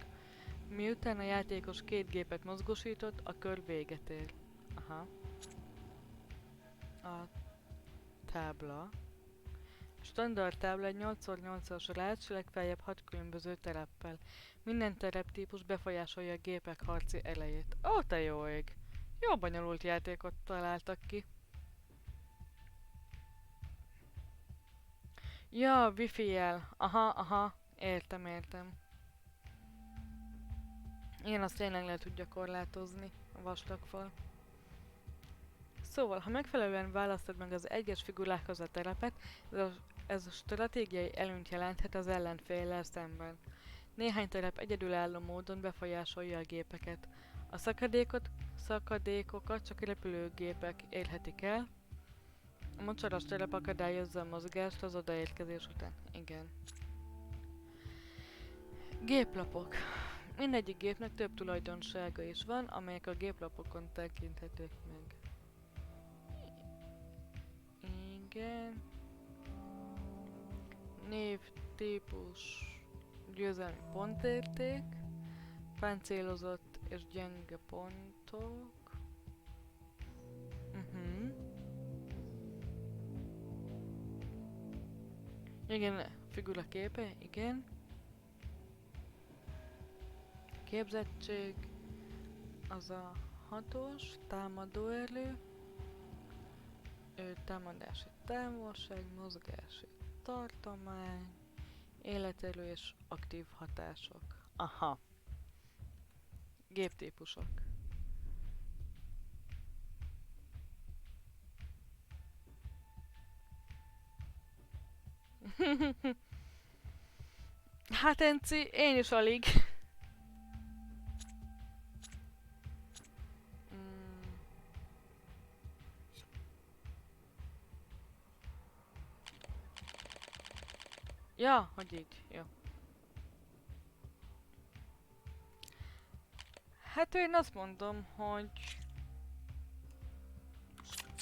Miután a játékos két gépet mozgósított, a kör véget ér. Aha. A tábla. Standard tábla egy 8x8-as rács, legfeljebb 6 különböző tereppel. Minden tereptípus befolyásolja a gépek harci elejét. Ó, te jó ég! Jó bonyolult játékot találtak ki. Ja, wifi jel. Aha, értem. Igen, azt tényleg le tudja korlátozni a vastagfal. Szóval, ha megfelelően választod meg az egyes figurákhoz a terepet, ez a stratégiai előnyt jelenthet az ellenféllel szemben. Néhány terep egyedülálló módon befolyásolja a gépeket. A szakadékokat csak repülőgépek érhetik el. A mocsaras terep akadályozza a mozgást az odaérkezés után. Igen. Géplapok. Mindegyik gépnek több tulajdonsága is van, amelyek a géplapokon tekinthetők meg. Igen. Név, típus, győzelmi pontérték, páncélozott és gyenge pontok. Igen, figura képe, igen. Képzettség, az a 6-os, támadóerő, támadási távolság, mozgási tartomány, életerő és aktív hatások. Aha. Géptípusok. Hát Enci, én is alig. Mm. Ja, hogy így, jó. Hát én azt mondom, hogy...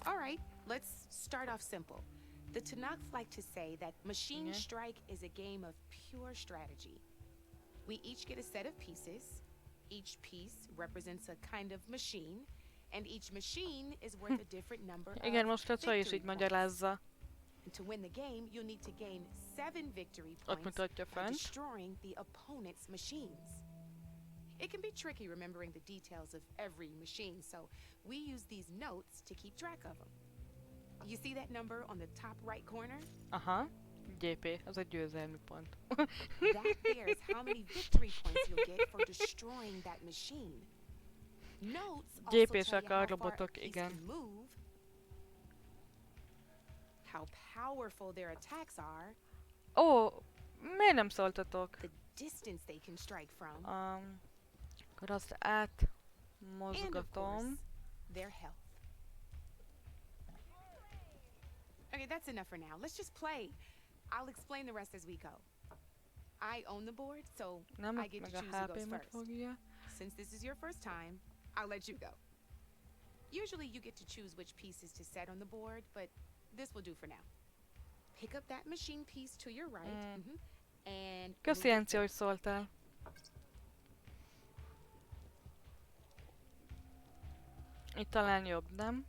All right, let's start off simple. The Tanakh like to say that Machine Yeah. Strike is a game of pure strategy. We each get a set of pieces. Each piece represents a kind of machine, and each machine is worth a different number Igen, of most a csaj is victory így points. magyarázza. And to win the game, you'll need to gain 7 victory Ott points mutatja by fent. destroying the opponent's machines. It can be tricky remembering the details of every machine, so we use these notes to keep track of them. You see that number on the top right corner? Aha. GP, az egy győzelmi pont. That there is how many victory points you'll get for destroying that machine. Notes also tell GP-sek you a how far a robotok, piece igen. can move, how powerful their attacks are, Ó, miért nem szóltatok? the distance they can strike from, Akkor azt and of course, átmozgatom. their health. Okay, that's enough for now. Let's just play. I'll explain the rest as we go. I own the board, so Nem, I get meg to a choose who goes HP-met first. fogja. Since this is your first time, I'll let you go. Usually you get to choose which pieces to set on the board, but this will do for now. Pick up that machine piece to your right, and Köszi, move it Enci, hogy szóltál. Itt talán jobb, nem?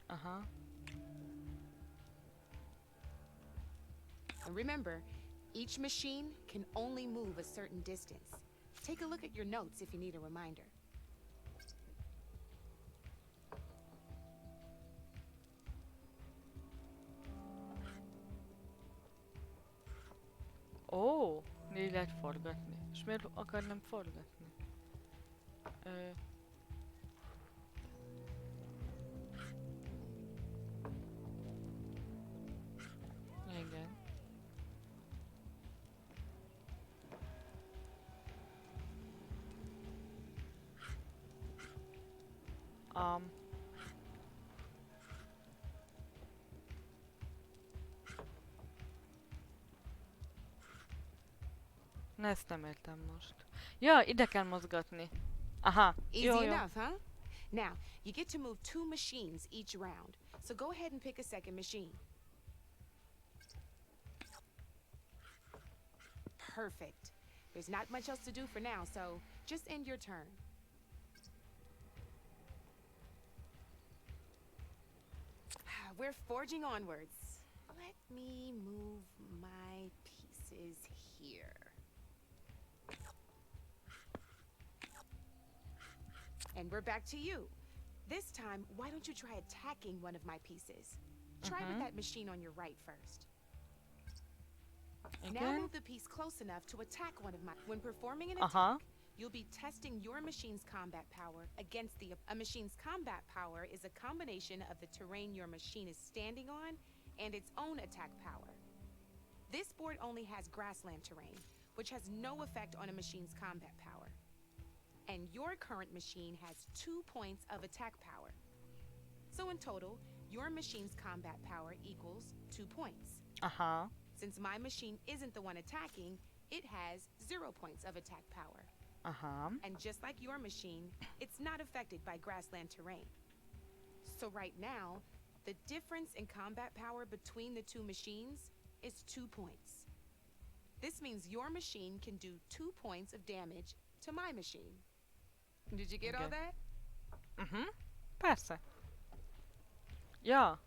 Aha. And remember, each machine can only move a certain distance. Take a look at your notes if you need a reminder. Ó, így lehet forgatni. És miért akarnám forgatni? Igen. Um. Na, ezt nem értem most. Ja, ide kell mozgatni. Aha, Easy jó, jó. enough, huh? Now, you get to move 2 machines each round. So go ahead and pick a second machine. Perfect. There's not much else to do for now, so just end your turn. We're forging onwards. Let me move my pieces here. And we're back to you. This time, why don't you try attacking one of my pieces? Try with that machine on your right first. Now Igen. move the piece close enough to attack one of my... When performing an Aha. attack, you'll be testing your machine's combat power against the... A machine's combat power is a combination of the terrain your machine is standing on and its own attack power. This board only has grassland terrain, which has no effect on a machine's combat power. And your current machine has 2 points of attack power. So in total, your machine's combat power equals 2 points. Aha. Since my machine isn't the one attacking, it has 0 points of attack power. Aha. And just like your machine, it's not affected by grassland terrain. So right now, the difference in combat power between the 2 machines is 2 points. This means your machine can do 2 points of damage to my machine. Did you get all Okay. that? Persze. Ja.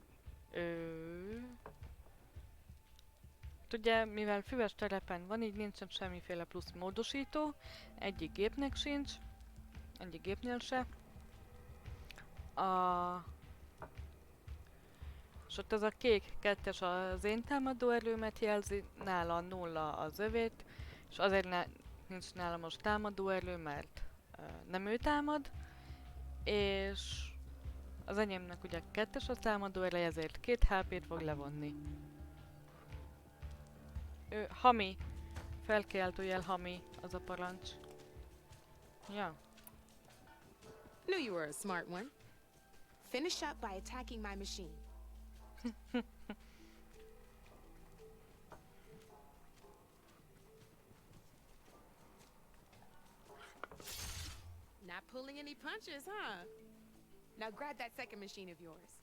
Ugye, mivel füves terepen van, így nincsen semmiféle plusz módosító, egyik gépnek sincs, Egyik gépnél se. És ott az a kék kettes az én támadó erőmet jelzi, nála nulla az övét, és azért nincs nála most támadó erő, mert nem ő támad, és az enyémnek ugye kettes a támadó ereje, ezért 2 HP-t fog levonni. Hami, felkiáltójel Hami, az a parancs. Ja. Knew you were a smart one. Finish up by attacking my machine. Not pulling any punches, huh? Now grab that second machine of yours.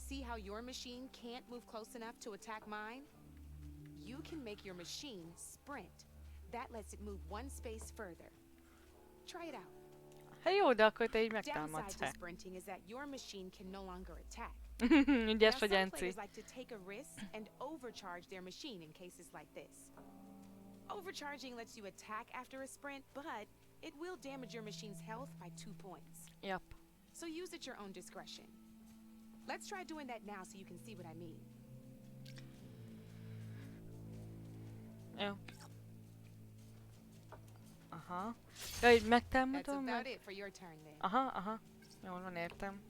See how your machine can't move close enough to attack mine? You can make your machine sprint. That lets it move one space further. Try it out. Hát jó, de akkor te így Downside megtámadsz. to sprinting is that your machine can no longer attack. Ügyes Now, vagy, some Enci. players like to take a risk and overcharge their machine in cases like this. Overcharging lets you attack after a sprint, but it will damage your machine's health by 2 points. Yep. So use at your own discretion. Let's try doing that now so you can see what I mean. Jó. Aha. Ja, így That's megtámadom about meg? it for your turn then. Aha, aha. Jól van, értem.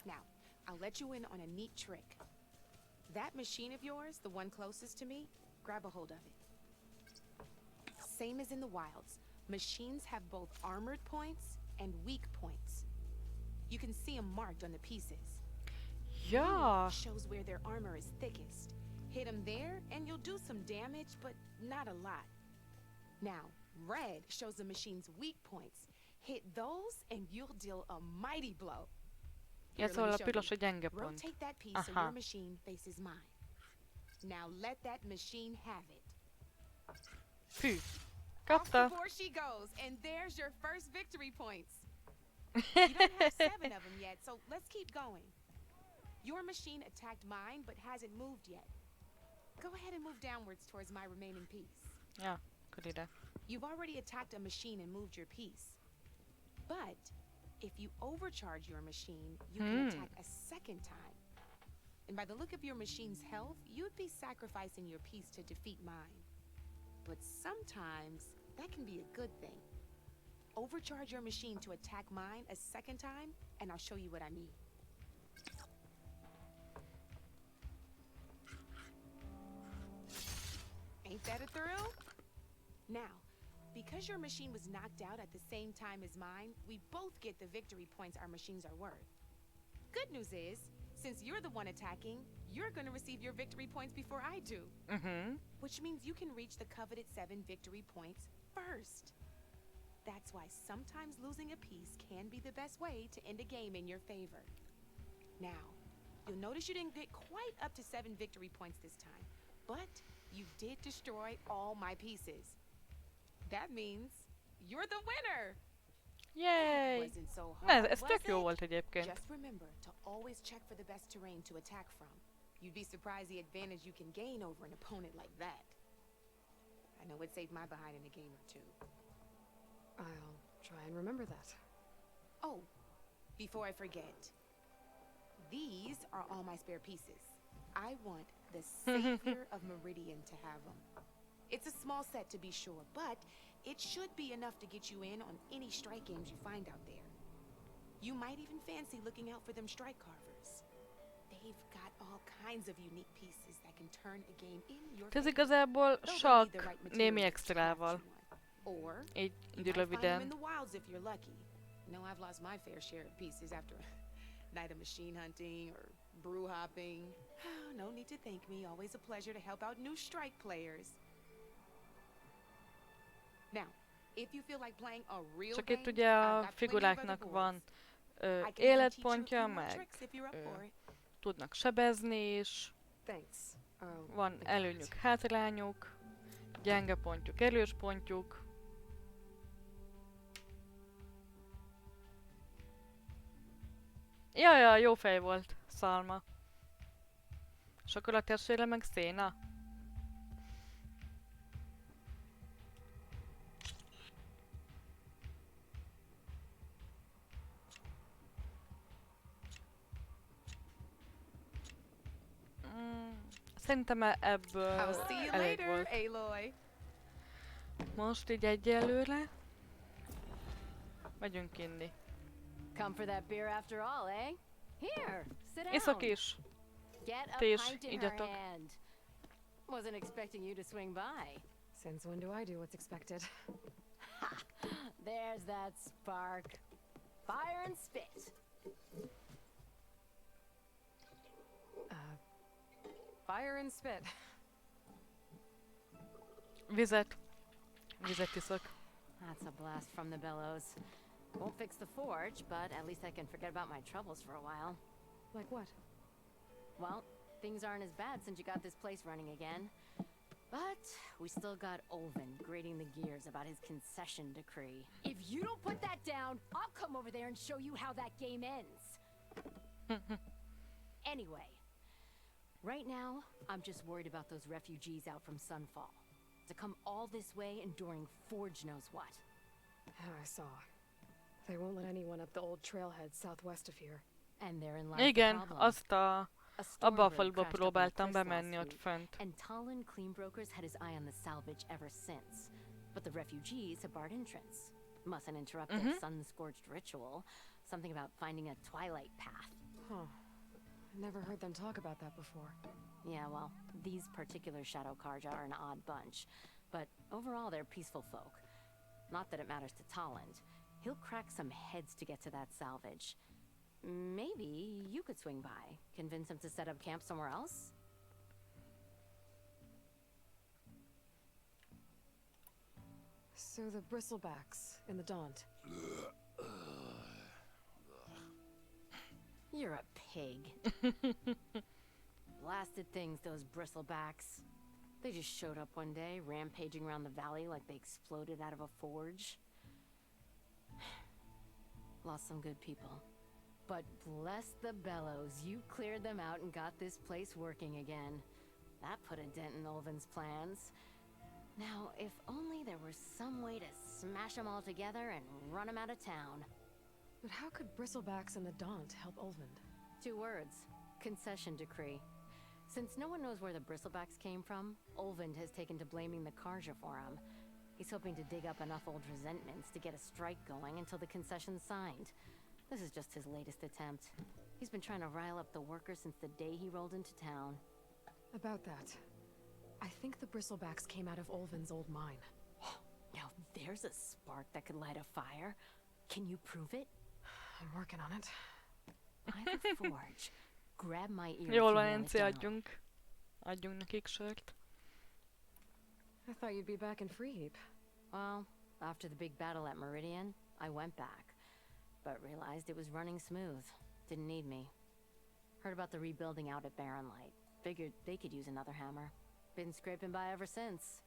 Now, I'll let you in on a neat trick. That machine of yours, the one closest to me, grab a hold of it. Same as in the wilds, machines have both armored points and weak points. You can see them marked on the pieces. Ja. Shows where their armor is thickest. Hit them there, and you'll do some damage, but not a lot. Now, red shows the machine's weak points. Hit those, and you'll deal a mighty blow. Ja, Here, let szóval me a show piros a you. gyenge pont. Rotate that piece so Aha. your machine faces mine. Now let that machine have it. Fű. Off the Kapta. board she goes, and there's your first victory points. You don't have 7 of them yet, so let's keep going. Your machine attacked mine, but hasn't moved yet. Go ahead and move downwards towards my remaining piece. Ja, akkor ide. You've already attacked a machine and moved your piece. But if you overcharge your machine, you can attack a second time. And by the look of your machine's health, you'd be sacrificing your piece to defeat mine. But sometimes that can be a good thing. Overcharge your machine to attack mine a second time, and I'll show you what I mean. Ain't that a thrill? Now, because your machine was knocked out at the same time as mine, we both get the victory points our machines are worth. Good news is, since you're the one attacking, you're going to receive your victory points before I do. Which means you can reach the coveted 7 victory points first. That's why sometimes losing a piece can be the best way to end a game in your favor. Now, you'll notice you didn't get quite up to 7 victory points this time, but you did destroy all my pieces. That means you're the winner! Yay! Wasn't so Ne, hard, ez was tök jó it? volt egyébként. Just remember to always check for the best terrain to attack from. You'd be surprised the advantage you can gain over an opponent like that. I know it saved my behind in a game or two. I'll try and remember that. Oh, before I forget, these are all my spare pieces. I want the Savior of Meridian to have them. It's a small set to be sure, but it should be enough to get you in on any strike games you find out there. You might even fancy looking out for them strike carvers. They've got all kinds of unique pieces that can turn a game in your Ez favor. igazából They'll sakk need the right némi materials to craft extrával. you one. Or Így you might find them in röviden. the wilds if you're lucky. No, I've lost my fair share of pieces after a night of machine hunting or brew hopping. No need to thank me. Always a pleasure to help out new strike players. Now, if you feel like playing a real Csak game, itt ugye I've a got plenty of other figuráknak boards. van I can even teach you a életpontja, few more meg tricks if you're up for it. tudnak sebezni is, Thanks. I'll van think előnyük, about it. hátrányuk, gyenge pontjuk, erős pontjuk. Ja, jó fej volt, Szalma. És akkor a testvére meg Széna. Szerintem ebből I'll see you elég later, volt. Aloy. Most így egyelőre. Megyünk inni. Come for that beer after all, eh? Here, sit down. Iszok is. Get a Ti is pint in her igyatok. hand. Wasn't expecting you to swing by. Since when do I do what's expected? There's that spark. Fire and spit. Fire and spit. Vizet. Vizet iszok. That's a blast from the bellows. Won't fix the forge, but at least I can forget about my troubles for a while. Like what? Well, things aren't as bad since you got this place running again. But we still got Olvin grating the gears about his concession decree. If you don't put that down, I'll come over there and show you how that game ends. Anyway, right now, I'm just worried about those refugees out from Sunfall. To come all this way enduring Forge knows what. I saw. They won't let anyone up the old trailhead southwest of here. And therein lies the Igen, problem. azt A abba a stormbird faluba crashed up in próbáltam cliffs bemenni last ott week, fönt. and Talon Cleanbrokers had his eye on the salvage ever since. But the refugees have barred entrance. Mustn't interrupt their sun-scorched ritual. Something about finding a twilight path. Huh. I never heard them talk about that before. Yeah, well, these particular Shadow Karja are an odd bunch. But overall, they're peaceful folk. Not that it matters to Talland. He'll crack some heads to get to that salvage. Maybe you could swing by. Convince him to set up camp somewhere else? So the bristlebacks in the Daunt. You're a pig. Blasted things, those bristlebacks. They just showed up one day, rampaging around the valley like they exploded out of a forge. Lost some good people. But bless the bellows, you cleared them out and got this place working again. That put a dent in Olvin's plans. Now, if only there were some way to smash them all together and run them out of town. But how could bristlebacks in the Daunt help Olvind? 2 words. Concession decree. Since no one knows where the bristlebacks came from, Olvind has taken to blaming the Karja for him. He's hoping to dig up enough old resentments to get a strike going until the concession's signed. This is just his latest attempt. He's been trying to rile up the workers since the day he rolled into town. About that. I think the bristlebacks came out of Olvin's old mine. Now there's a spark that could light a fire. Can you prove it? I'm working on it. I have a forge. Grab my ear if you Jól van, want it Enci, down. adjunk. Adjunk nekik sört. I thought you'd be back in Freeheap. Well, after the big battle at Meridian, I went back. But realized it was running smooth. Didn't need me. Heard about the rebuilding out at Barren Light. Figured they could use another hammer. Been scraping by ever since.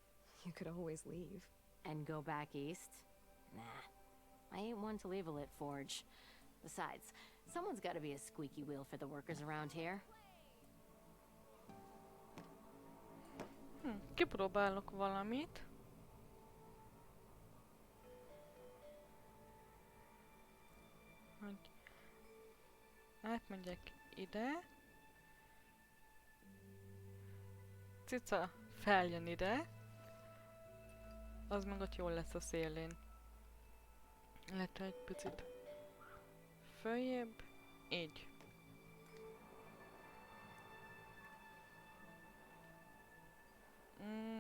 You could always leave. And go back east? Nah. I ain't one to leave a lit forge. Besides, someone's gotta be a squeaky wheel for the workers around here. Kipróbálok valamit. Hogy átmegyek ide. Cica feljön ide. Az meg ott jól lesz a szélén. Illetve egy picit följebb. Így.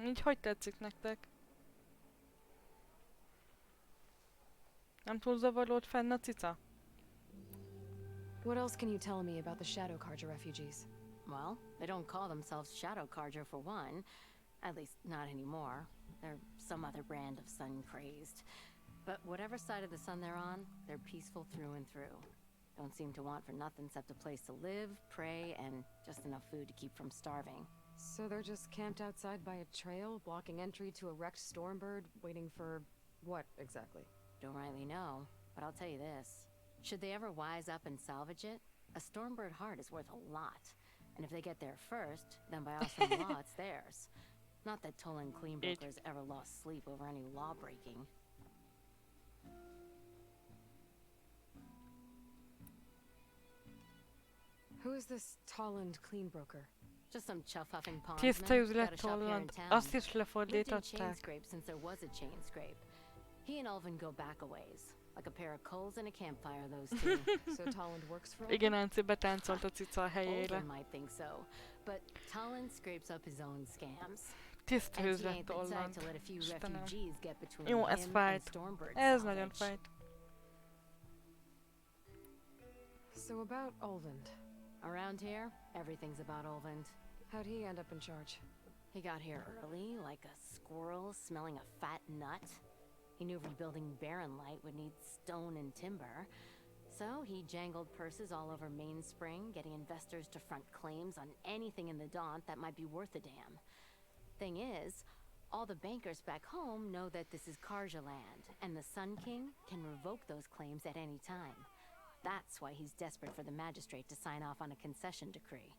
Így hogy tetszik nektek? Nem túl zavarolt fenn a cica? What else can you tell me about the Shadow Karja refugees? Well, they don't call themselves Shadow Karja for one. At least, not anymore. They're some other brand of sun-crazed. But whatever side of the sun they're on, they're peaceful through and through. Don't seem to want for nothing except a place to live, pray, and just enough food to keep from starving. So they're just camped outside by a trail, blocking entry to a wrecked Stormbird, waiting for what exactly? Don't rightly know, but I'll tell you this. Should they ever wise up and salvage it, A Stormbird heart is worth a lot. And if they get there first, then by awesome law, it's theirs. Not that Tolan Cleanbrokers ever lost sleep over any law breaking. Who is this Tolland Cleanbroker? Just some chuff-huffing pondsman. Tiszta Got a üzlet shop here in Tolland. town. Azt is Lived in lefordították. Chainscrape since there was a Chainscrape. He and Ulvin go back a ways. Like a pair of coals in a campfire, those two. So Tolland works for Igen, Nancy betáncolt a cica a helyére. Ulvin might think so, but Tolland scrapes up his own scams. Tiszta And he üzlet ain't the type Tolland. to let a few Istenem. refugees get between Jó, ez him and fájt. Stormbird Ez nagyon salvage. fájt. So about Olvind. Around here, everything's about Ulvin. How'd he end up in charge? He got here early, like a squirrel smelling a fat nut. He knew rebuilding Barren Light would need stone and timber. So he jangled purses all over Mainspring, getting investors to front claims on anything in the Daunt that might be worth a damn. Thing is, all the bankers back home know that this is Karja land, and the Sun King can revoke those claims at any time. That's why he's desperate for the magistrate to sign off on a concession decree.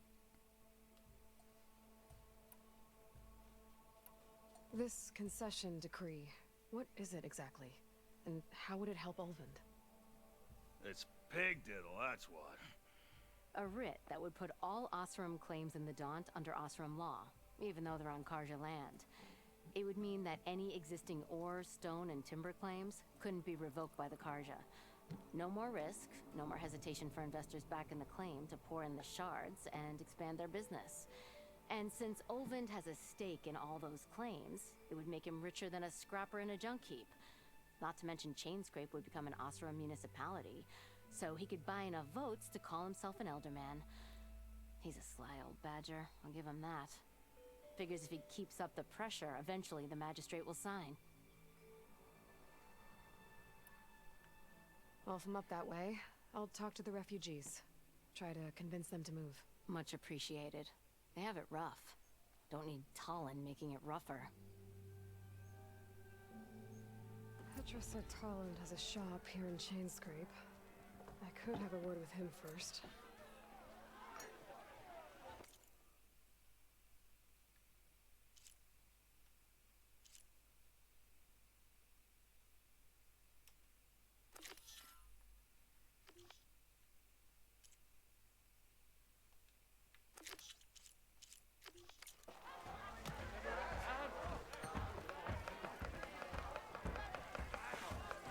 This concession decree, what is it exactly? And how would it help Olvind? It's pig diddle, that's what. A writ that would put all Osram claims in the Daunt under Osram law, even though they're on Karja land. It would mean that any existing ore, stone, and timber claims couldn't be revoked by the Karja. No more risk, no more hesitation for investors back in the claim to pour in the shards and expand their business. And since Olvind has a stake in all those claims, it would make him richer than a scrapper in a junk heap. Not to mention Chainscrape would become an Osram municipality, so he could buy enough votes to call himself an elderman. He's a sly old badger, I'll give him that. Figures if he keeps up the pressure, eventually the magistrate will sign. Well, if I'm up that way, I'll talk to the refugees. Try to convince them to move. Much appreciated. They have it rough. Don't need Tolland making it rougher. Petra said Tolland has a shop here in Chainscrape. I could have a word with him first.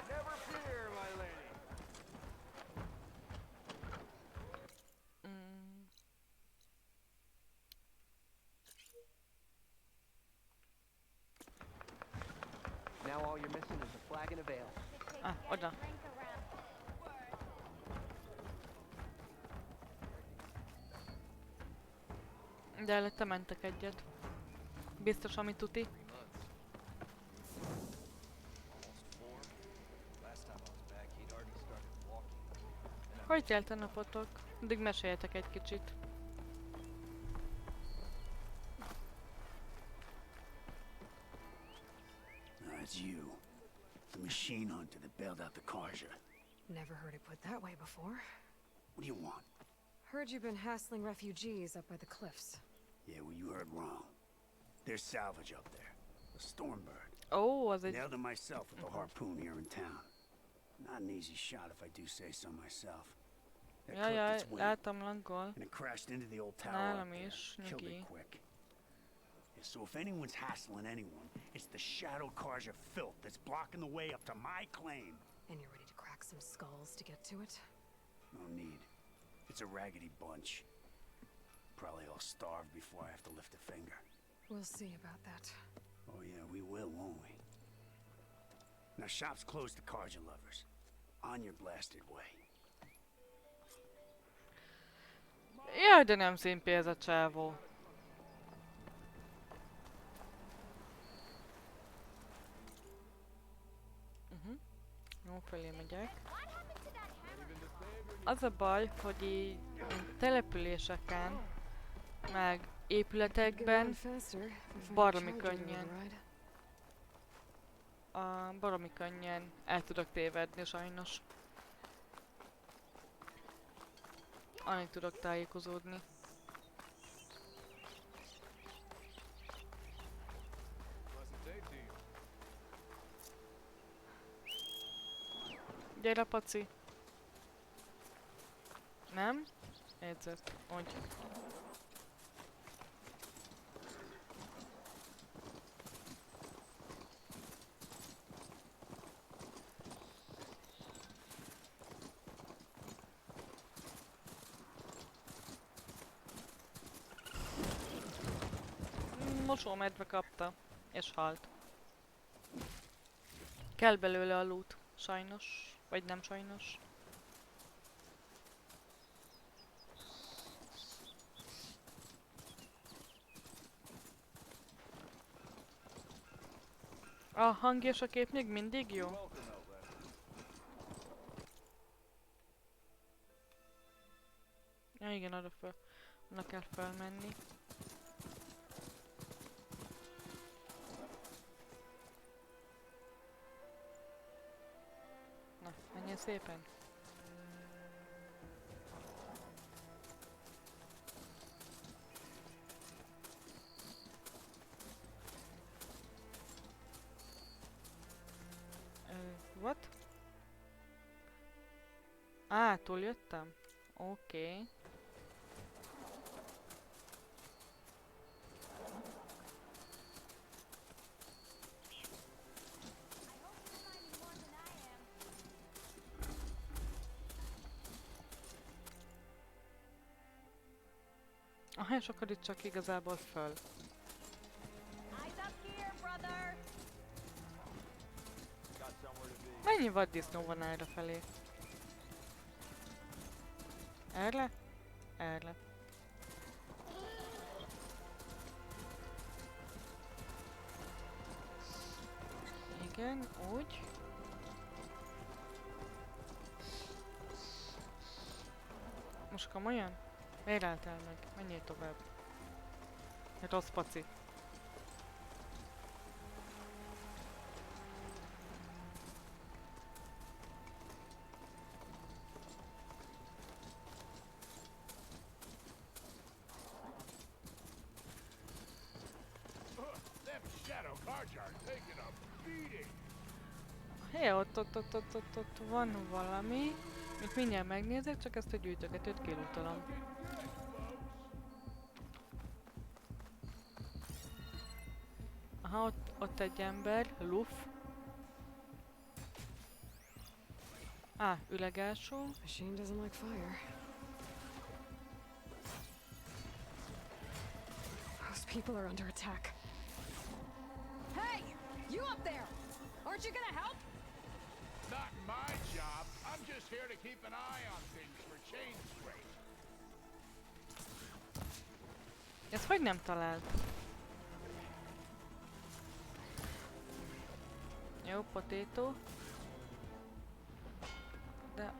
Never fear, my lady. Now all you're missing is a flag and a veil. Ah, oda. De előtte mentek egyet. Biztos, ami tuti. Hogy telt a napotok? Addig meséljetek egy kicsit. It's you. The machine hunter that bailed out the Karja. Never heard it put that way before. What do you want? Heard you've been hassling refugees up by the cliffs. Yeah, well, you heard wrong. There's salvage up there. A Stormbird. Ó, az egy... Nailed him myself with a harpoon here in town. Not an easy shot if I do say so myself. That clipped Jajjaj, its wing, láttam langol. and it crashed into the old tower Nálam up there. is, Killed nyugi. it quick. Yeah, so if anyone's hassling anyone, it's the Shadow Karja filth that's blocking the way up to my claim. And you're ready to crack some skulls to get to it? No need. It's a raggedy bunch. Probably all starved before I have to lift a finger. We'll see about that. Oh yeah, we will, won't we? Now shop's closed to Karja lovers. On your blasted way. Jaj, de nem szimpi ez a csávó. Jó, fölé megyek. Az a baj, hogy így településeken, meg épületekben baromi könnyen, baromi könnyen el tudok tévedni sajnos. Alig tudok tájékozódni. Gyere, paci! Nem? Jegyzett. Úgy. Mosómedve kapta, és halt. Kell belőle a loot, sajnos. Vagy nem sajnos. A hang és a kép még mindig jó? Ja igen, oda kell felmenni. Na, menjél szépen. What? Á, túljöttem? Oké. Aha, és akkor itt csak igazából föl. Mennyi vaddisznó van erre felé? Erre? Erre. Igen, úgy. Most komolyan? Miért álltál meg? Menjél tovább. Rossz paci. Hé, ott van valami. Mit mindjárt megnézek, csak ezt a gyűjtögetőt kilútolom. Aha, ott egy ember, luff. Á, ülegásó. Machine doesn't like fire. Those people are under attack. Hey! You up there! Aren't you gonna help? Not my job. I'm just here to keep an eye on things for change straight. Ez hogy nem talált? Jó, potato. De...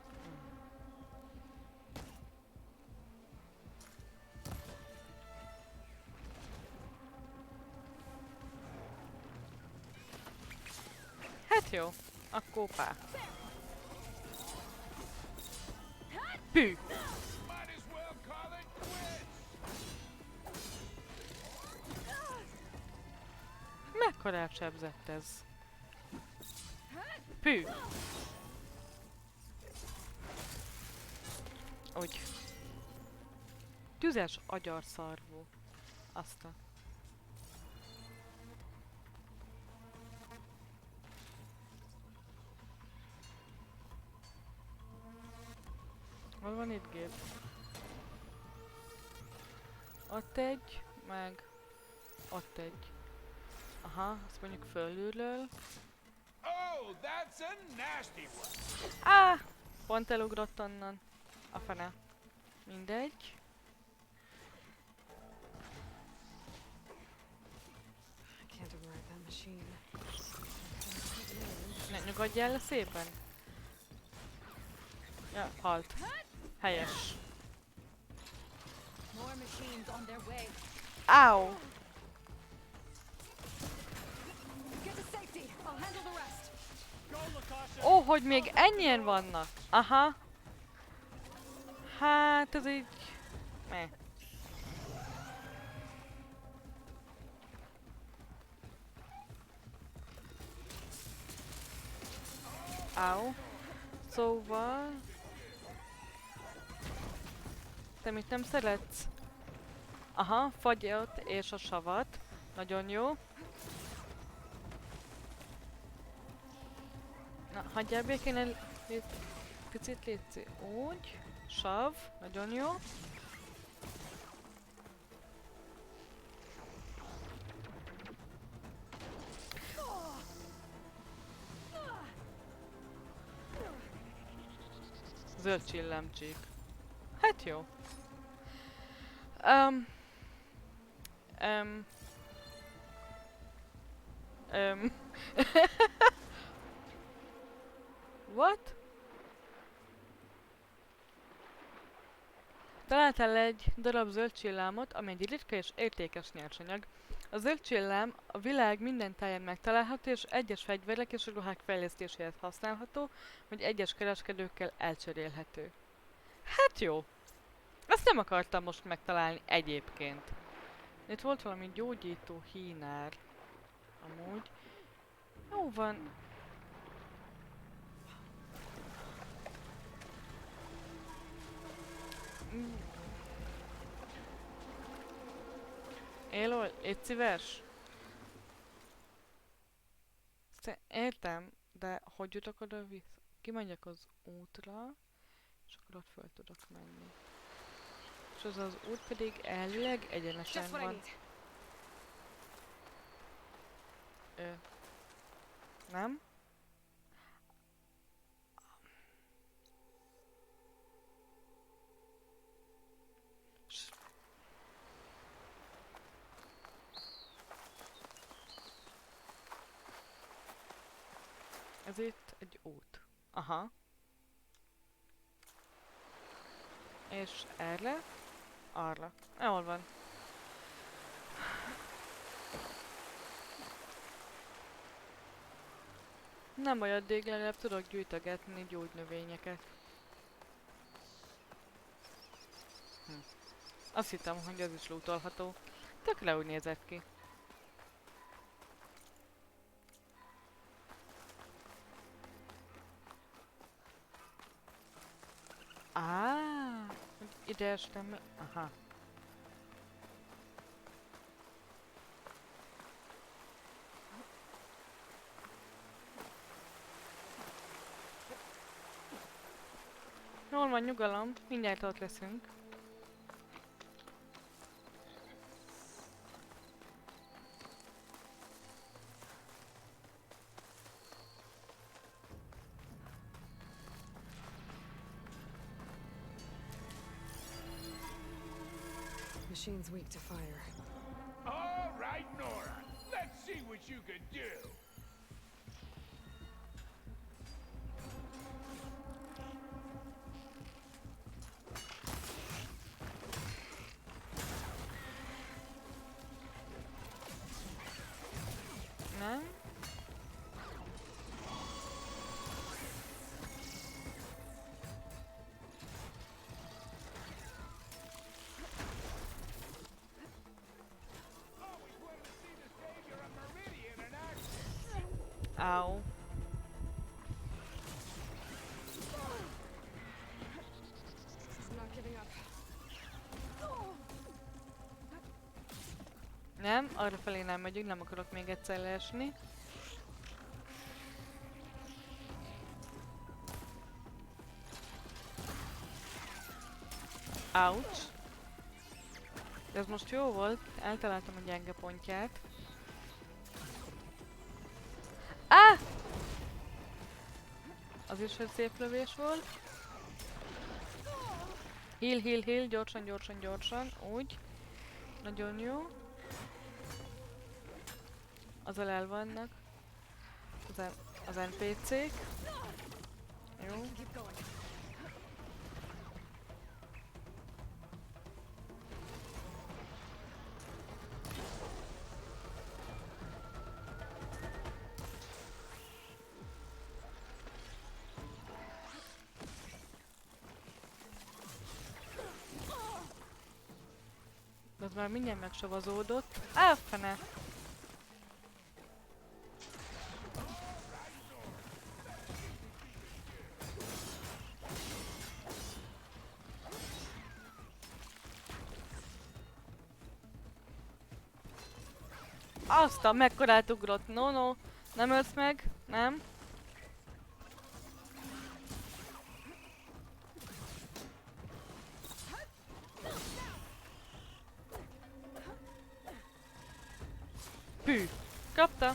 Hát jó, akkor pá. Pű! Mekkorát sebzett ez? Pű! Úgy. Tüzes agyarszarvú. Azt a... Hol van itt gép? Ott egy, meg ott egy. Aha, azt mondjuk fölülről. Oh, that's a nasty one. Á! Pont elugrott onnan. A fene. Mindegy. I can't override that machine. Ne nyugodjál le szépen. Ja, halt. Helyes. More machines on their way. Áó! Get to safety. I'll handle the rest. Ó, hogy még ennyien vannak. Aha. Hát ez így... Meh. Au. Szóval... Te mit nem szeretsz? Aha, fagyot és a savat. Nagyon jó. Na, hagyjál békén el... Picit létszi. Úgy. Sav. Nagyon jó. Zöld csillámcsík. Hát jó. Um, um, um. What? Találtál egy darab zöld csillámot, ami egy ritka és értékes nyersanyag. A zöld csillám a világ minden táján megtalálható, és egyes fegyverek és ruhák fejlesztéséhez használható, vagy egyes kereskedőkkel elcserélhető. Hát jó. Ezt nem akartam most megtalálni egyébként. Itt volt valami gyógyító hínár. Amúgy. Jó van. Aloy, légy szíves! Értem, de hogy jutok oda vissza? Kimegyek az útra, és akkor ott föl tudok menni. És az út pedig elvileg egyenesen van. Nem? Ez itt egy út. Aha. És erre? Arra. Jól van. Nem baj, addig legalább tudok gyűjtögetni gyógynövényeket. Azt hittem, hogy ez is lootolható. Tökre úgy nézett ki. Hogy ide estem. Aha. Jól van, nyugalom. Mindjárt ott leszünk. Machine's weak to fire. All right, Nora. Let's see what you can do. Nem? Ow. Not giving up. Nem, arra felé nem megyünk, nem akarok még egyszer leesni. Ouch. De ez most jó volt, eltaláltam a gyenge pontját. Az is egy szép lövés volt. Heal, heal, heal, gyorsan, gyorsan, gyorsan, úgy. Nagyon jó. Azzal el vannak. Az NPC-k. Jó. már mindjárt megsavazódott. Elfene! Azt a mekkorát ugrott. No, no. Nem ölsz meg? Nem? Pű. Kapta.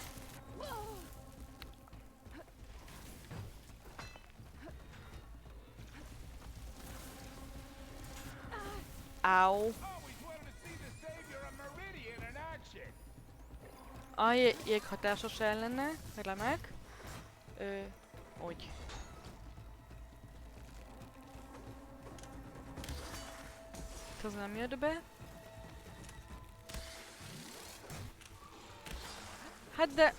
Au. Always wanted to see the savior of Meridian in action. A jég hatásos ellene. Remek. Úgy. Ez nem jött be. Hát de...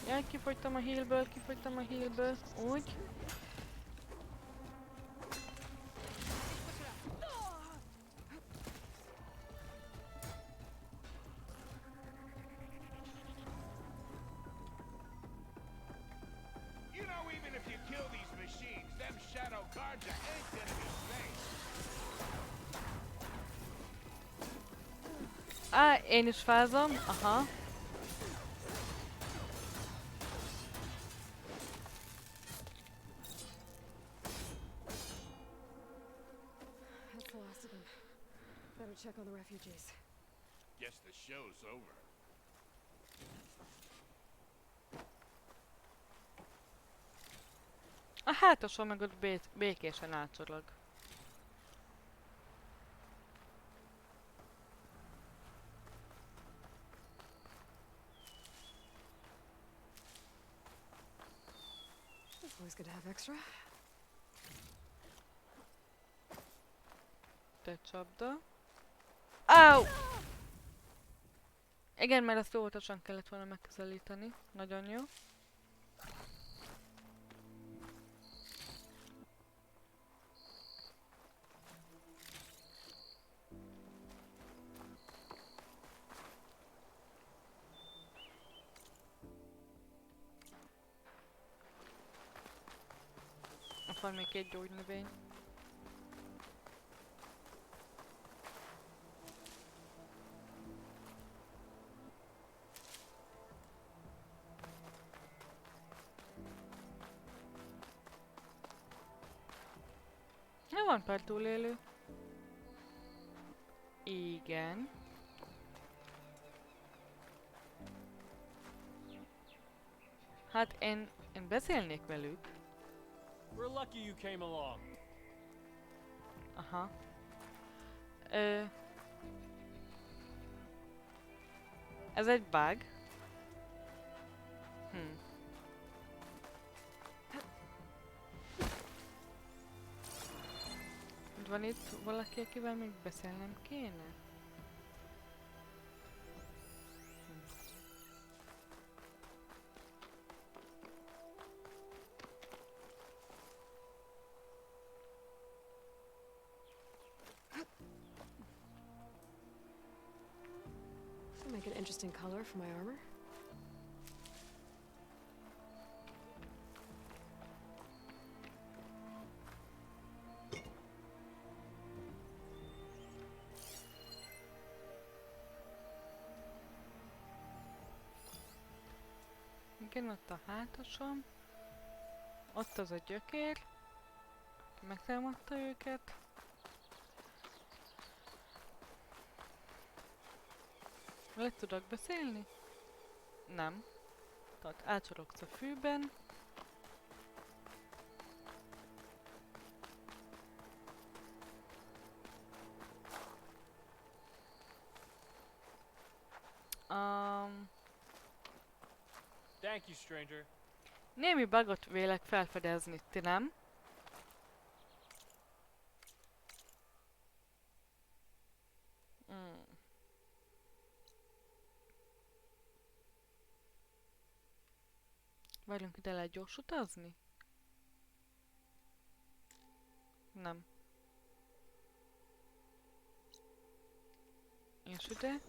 Jaj, kifogytam a healből, úgy. You know, even if you kill these machines, them Shadow Karja ain't gonna be safe. Á, én is fázom, aha. That's the last of them. Better check on the refugees. Guess the show's over. A hátason meg ott békésen átsorog. It's always good to have extra. Te csapda. Au! Igen, mert ezt óvatosan kellett volna megközelíteni. Nagyon jó. Ott van még 2 gyógynövény. Ja, van pár túlélő. Igen. Hát én beszélnék velük. We're lucky you came along. Aha. Ez egy bug. Van itt valaki, akivel még beszélnem kéne? Make an interesting color for my armor. Igen, ott a hátasom. Ott az a gyökér. Megtámadta őket. Le tudok beszélni? Nem. Tehát átsorogsz a fűben. Thank you, stranger. Némi bugot vélek felfedezni, ti nem? Várjunk, ide lehet gyors utazni? Nem. És ide.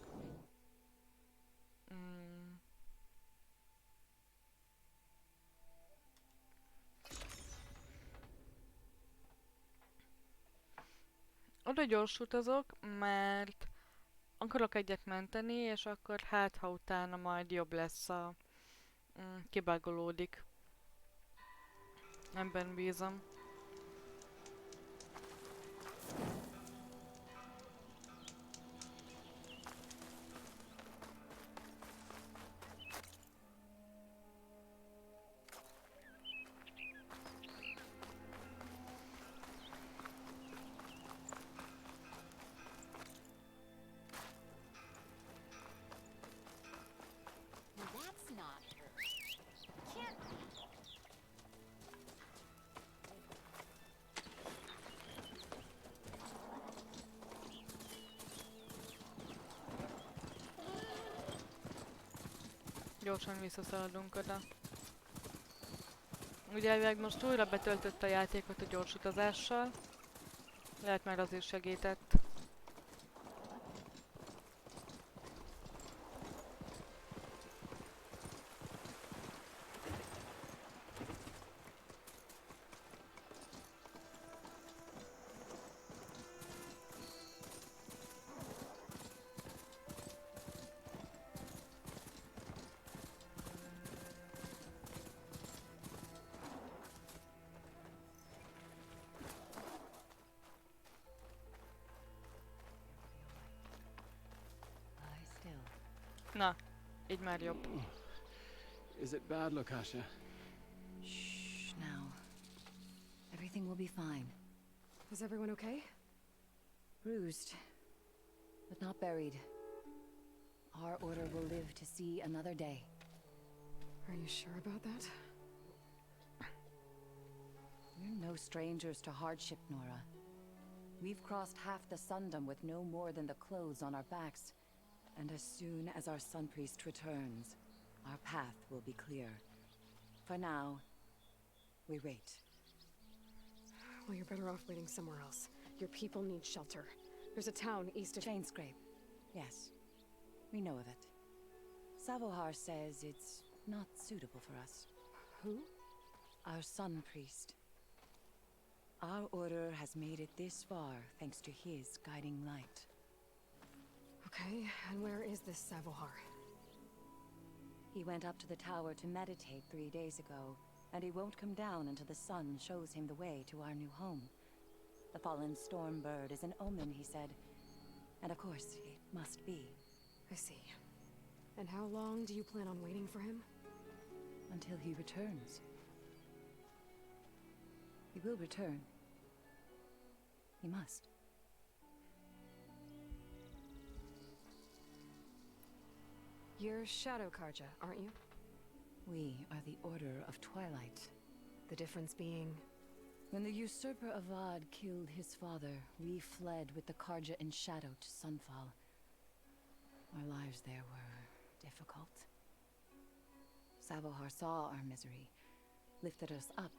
Oda gyors utazok, mert akarok egyet menteni, és akkor hát, ha utána majd jobb lesz a... kibágolódik. Ebben bízom. That's not her. Can't be. Gyorsan visszaszaladunk oda. Ugye elvileg most újra betöltött a játékot a gyors utazással. Lehet már az is segített. Lie still. Na, így már jobb. Is it bad, Lokasha? Shh, now. Everything will be fine. Is everyone okay? Bruised, but not buried. Our order will live to see another day. Are you sure about that? We're no strangers to hardship, Nora. We've crossed half the Sundom with no more than the clothes on our backs. And as soon as our Sun Priest returns, our path will be clear. For now, we wait. Well, you're better off waiting somewhere else. Your people need shelter. There's a town east of... Chainscrape. Yes. We know of it. Savohar says it's not suitable for us. Who? Our Sun Priest. Our order has made it this far thanks to his guiding light. Okay, and where is this Savohar? He went up to the tower to meditate 3 days ago, and he won't come down until the sun shows him the way to our new home. The fallen storm bird is an omen, he said. And of course, it must be. I see. And how long do you plan on waiting for him? Until he returns. He will return. He must. You're Shadow Karja, aren't you? We are the Order of Twilight. The difference being... When the usurper Avad killed his father, we fled with the Karja in shadow to Sunfall. Our lives there were difficult. Savohar saw our misery, lifted us up,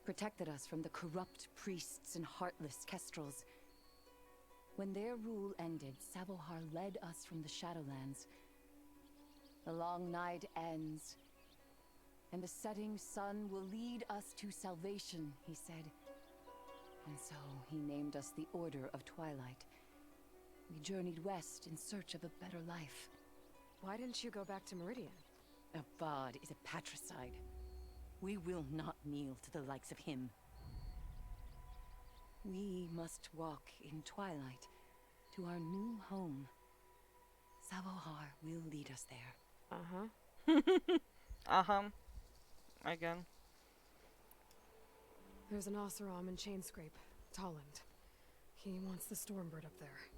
protected us from the corrupt priests and heartless kestrels. When their rule ended, Savohar led us from the Shadowlands. The long night ends, and the setting sun will lead us to salvation, he said. And so he named us the Order of Twilight. We journeyed west in search of a better life. Why didn't you go back to Meridian? Avad is a patricide. We will not kneel to the likes of him. We must walk in twilight to our new home. Savohar will lead us there. Uh-huh. Aha. Igen. There's an Oseram in Chainscrape, Tolland. He wants the Stormbird up there.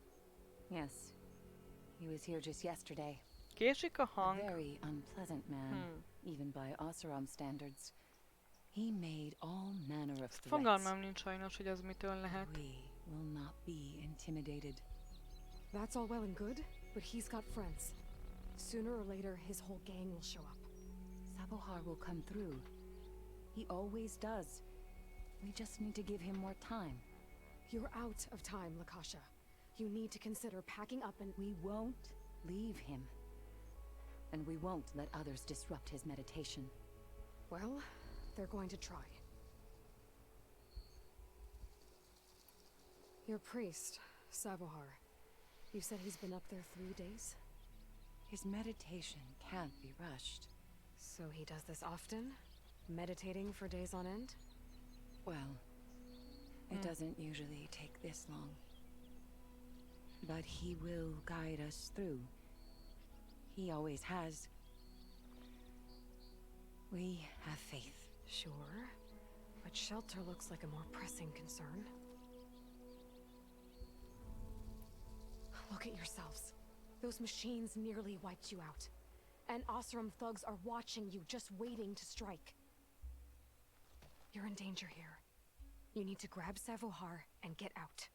Yes. He was here just yesterday. Késik a hang. A very unpleasant man, even by Oseram standards. He made all manner of threats. Fogalmam nincs sajnos, hogy ez mitől lehet. We will not be intimidated. That's all well and good, but he's got friends. Sooner or later, his whole gang will show up. Savohar will come through. He always does. We just need to give him more time. You're out of time, Lakasha. You need to consider packing up and— We won't leave him. And we won't let others disrupt his meditation. Well, they're going to try. Your priest, Savohar. You said he's been up there 3 days? His meditation can't be rushed. So he does this often? Meditating for days on end? Well, it doesn't usually take this long. But he will guide us through. He always has. We have faith. Sure. But shelter looks like a more pressing concern. Look at yourselves. Those machines nearly wiped you out. And Oseram thugs are watching you, just waiting to strike. You're in danger here. You need to grab Savohar and get out.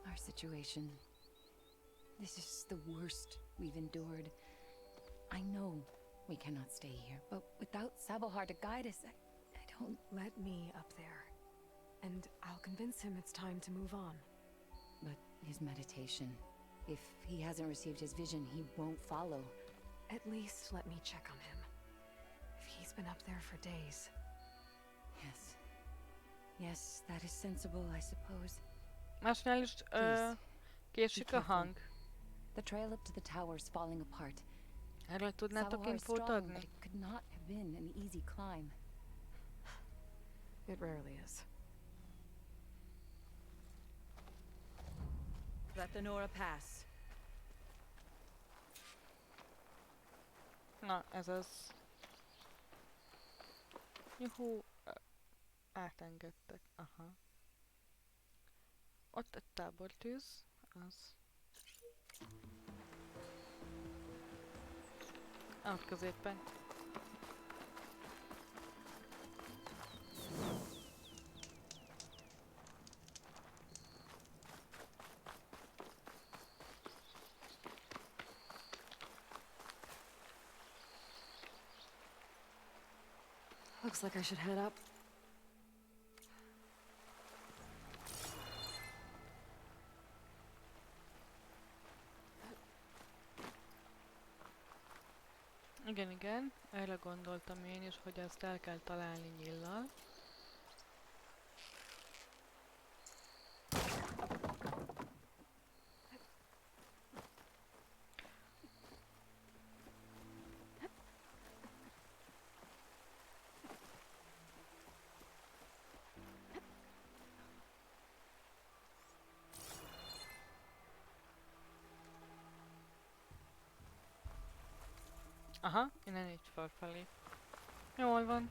Our situation. This is the worst we've endured. I know we cannot stay here, but without Savohar to guide us, I don't... Let me up there. And I'll convince him it's time to move on. But his meditation... If he hasn't received his vision, he won't follow. At least let me check on him. If he's been up there for days. Yes. Yes, that is sensible, I suppose. Másnál is késik a hang. The trail up to the tower's falling apart. Erről tudnátok Savohar is strong, infót but adni? it could not have been an easy climb. It rarely is. Let the Nora pass. Na, ez az. Juhú, átengedtek. Aha. Ott egy tábortűz. Az. Ott középen. Looks like I should head up. Igen, igen. Erre gondoltam én is, hogy ezt el kell találni nyillal. Aha, innen így felfelé. Jól van.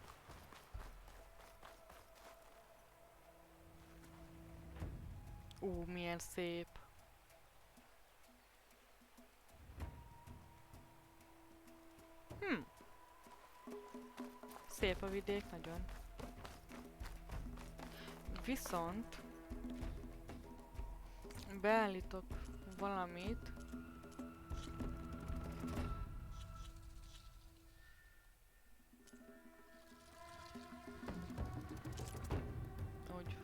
Milyen szép. Szép a vidék, nagyon. Viszont beállítok valamit. Úgy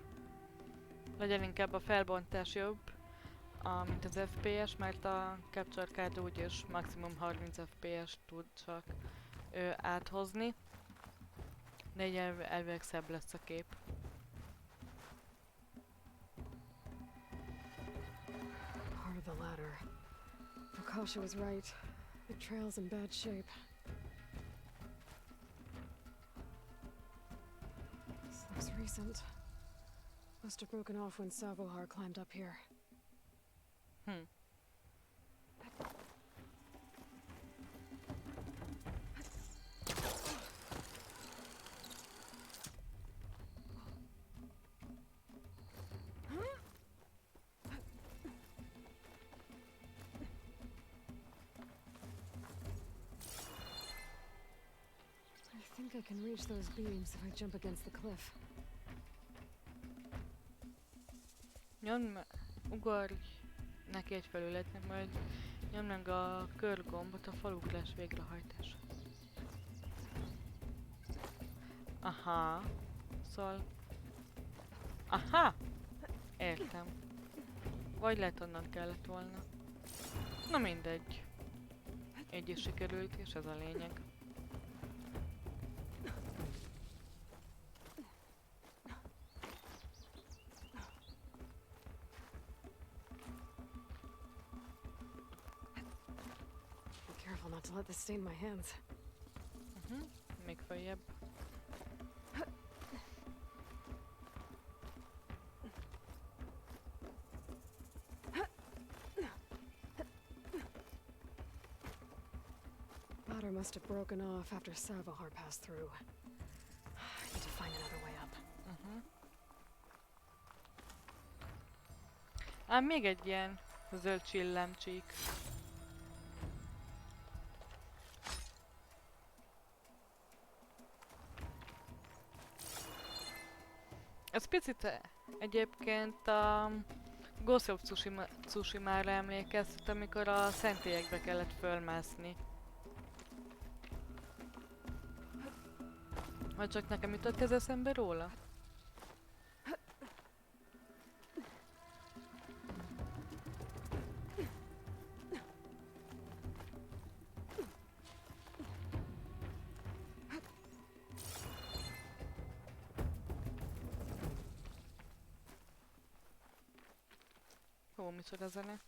legyen inkább a felbontás jobb, mint az FPS, mert a Capture Card úgyis maximum 30 FPS tud csak áthozni. De így elvileg szebb lesz a kép. Part of the ladder. Lakasha was right. The trail's in bad shape. This looks recent. Must have broken off when Savohar climbed up here. I think I can reach those beams if I jump against the cliff. Ugorj neki egy felületnek, majd nyomd meg a körgombot a falugrás végrehajtáshoz. Aha. Szóval... Aha! Értem. Vagy lehet onnan kellett volna. Na mindegy. Így is sikerült, és ez a lényeg. Be careful not to let this stain my hands. Még följebb. Ladder must have broken off after Savahar passed through. I need to find another way up. Ám még egy ilyen zöld csillámcsík. Ez picit egyébként a Ghost of Tsushimára emlékeztet, amikor a szentélyekbe kellett fölmászni. Vagy csak nekem jutott ez eszembe róla? Ó, micsoda zene.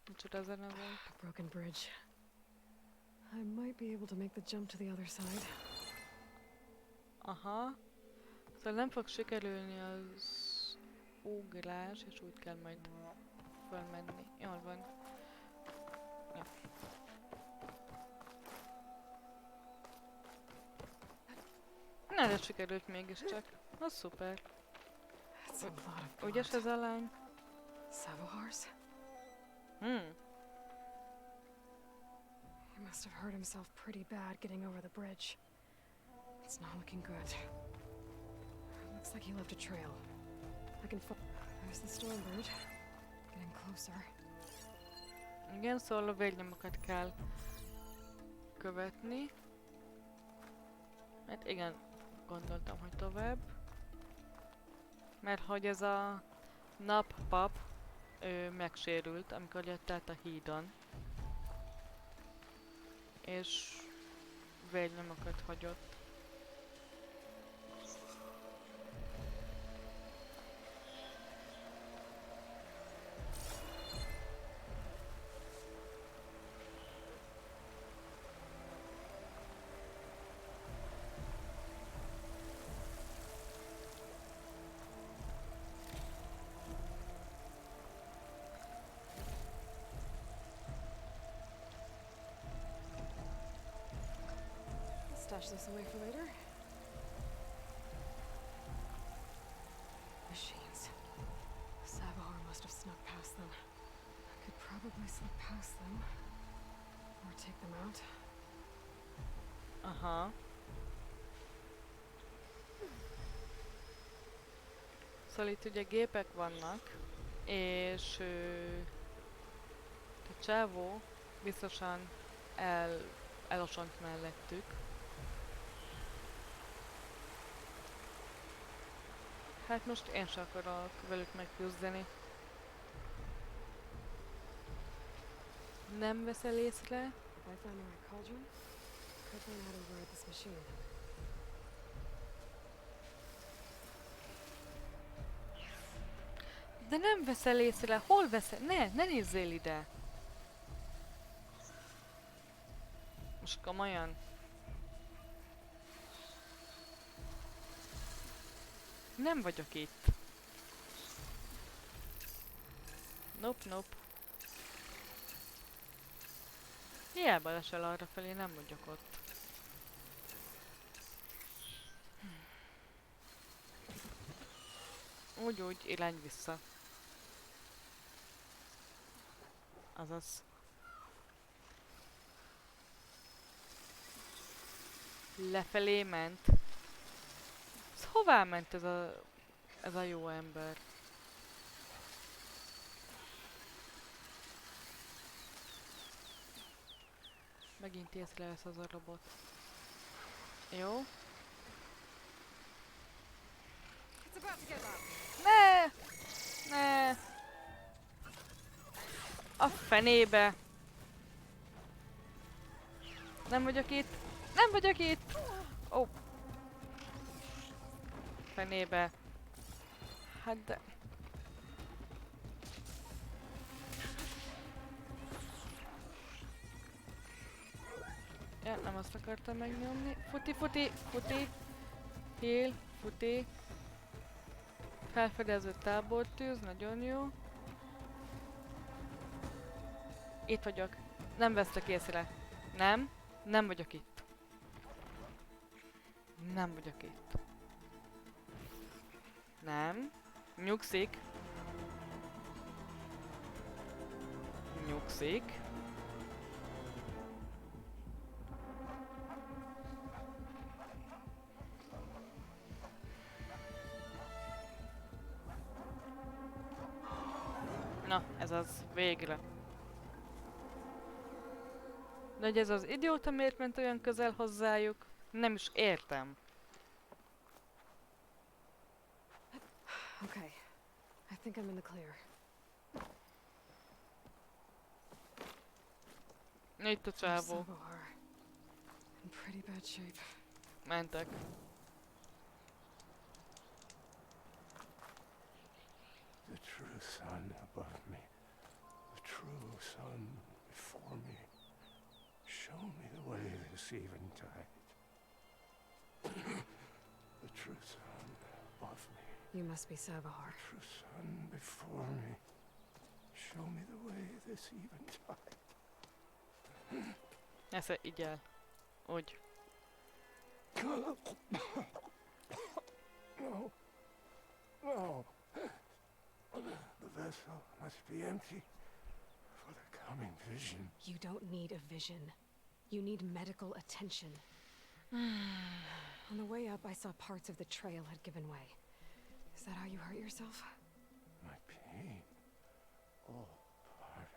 Micsoda zene volt. A broken bridge. I might be able to make the jump to the other side. Aha. Szóval nem fog sikerülni az ugrás, és úgy kell majd fölmenni. Jól van. Ja. Na, de sikerült mégiscsak. Az szuper. That's a lot of Ügyes ez a lány? Savohar's? He must have hurt himself pretty bad getting over the bridge. It's not looking good. Looks like he left a trail. I can There's the stormbird. Getting closer. Igen, szóval a vérnyomokat kell követni. Hát igen, gondoltam, hogy tovább. Mert hogy ez a nappap, ő megsérült, amikor jött át a hídon. És vérnyomokat hagyott. Stash this away for later. Machines. Savahar must have snuck past them. I could probably slip past them. Or take them out. Aha. Szóval itt ugye gépek vannak, és a csávó biztosan elosont mellettük. Hát most én sem akarok velük megküzdeni. Nem veszel észre? If I find the right cauldron, could learn how to ride this machine. De nem veszel észre, hol veszel? Ne nézzél ide! Most komolyan? Nem vagyok itt. Nope. Hiába lesel arra felé, nem vagyok ott. Úgy, irány vissza. Azaz. Lefelé ment. Ez hová ment ez a jó ember? Megint észrevesz az a robot. Jó. A fenébe! Nem vagyok itt! Nem vagyok itt! Ó! Oh. Fenébe. Hát de... Ja, nem azt akartam megnyomni. Futi, futi, futi. Heal, futi. Felfedező tábortűz, nagyon jó. Itt vagyok. Nem vesztek észre. Nem. Nem vagyok itt. Nem vagyok itt. Nem. Nyugszik. Nyugszik. Na, ez az végre. De hogy ez az idióta miért ment olyan közel hozzájuk? Nem is értem. Okay. I think I'm in the clear. Itt a csávó. Savohar. In pretty bad shape. Mentek. The true sun above me, the true sun before me. Show me the way this eventide. The true sun above me. You must be Savohar. The true sun before me. Show me the way this eventide. Esze így el. Úgy. No. No. The vessel must be empty for the coming vision. You don't need a vision. You need medical attention. On the way up, I saw parts of the trail had given way. Is that how you hurt yourself? My pain. All part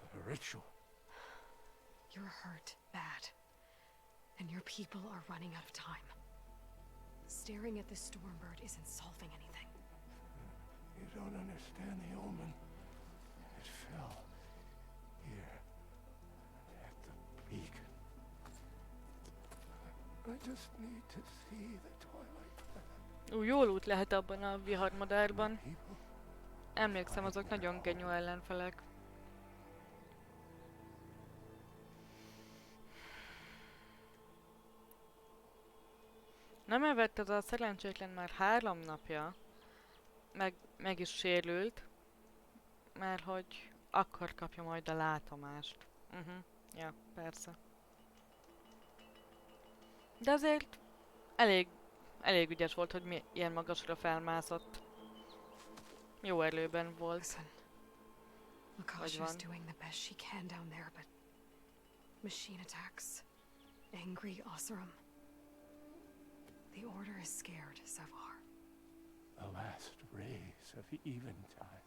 of the ritual. You're hurt bad. And your people are running out of time. Staring at the Stormbird isn't solving anything. You don't understand the omen. It fell here at the beacon. I just need to see the twilight path. Jól út lehet abban a viharmadárban. Emlékszem, azok nagyon genyó ellenfelek. Nem evett ez a szerencsétlen már 3 napja. Meg is sérült. Mert hogy akkor kapja majd a látomást. Ja, persze. De azért elég ügyes volt, hogy ilyen magasra felmászott. Jó erőben volt. Listen, Lakasha's doing the best she can down there, but machine attacks, angry Oseram. The Order is scared, Savohar. The last rays of eventide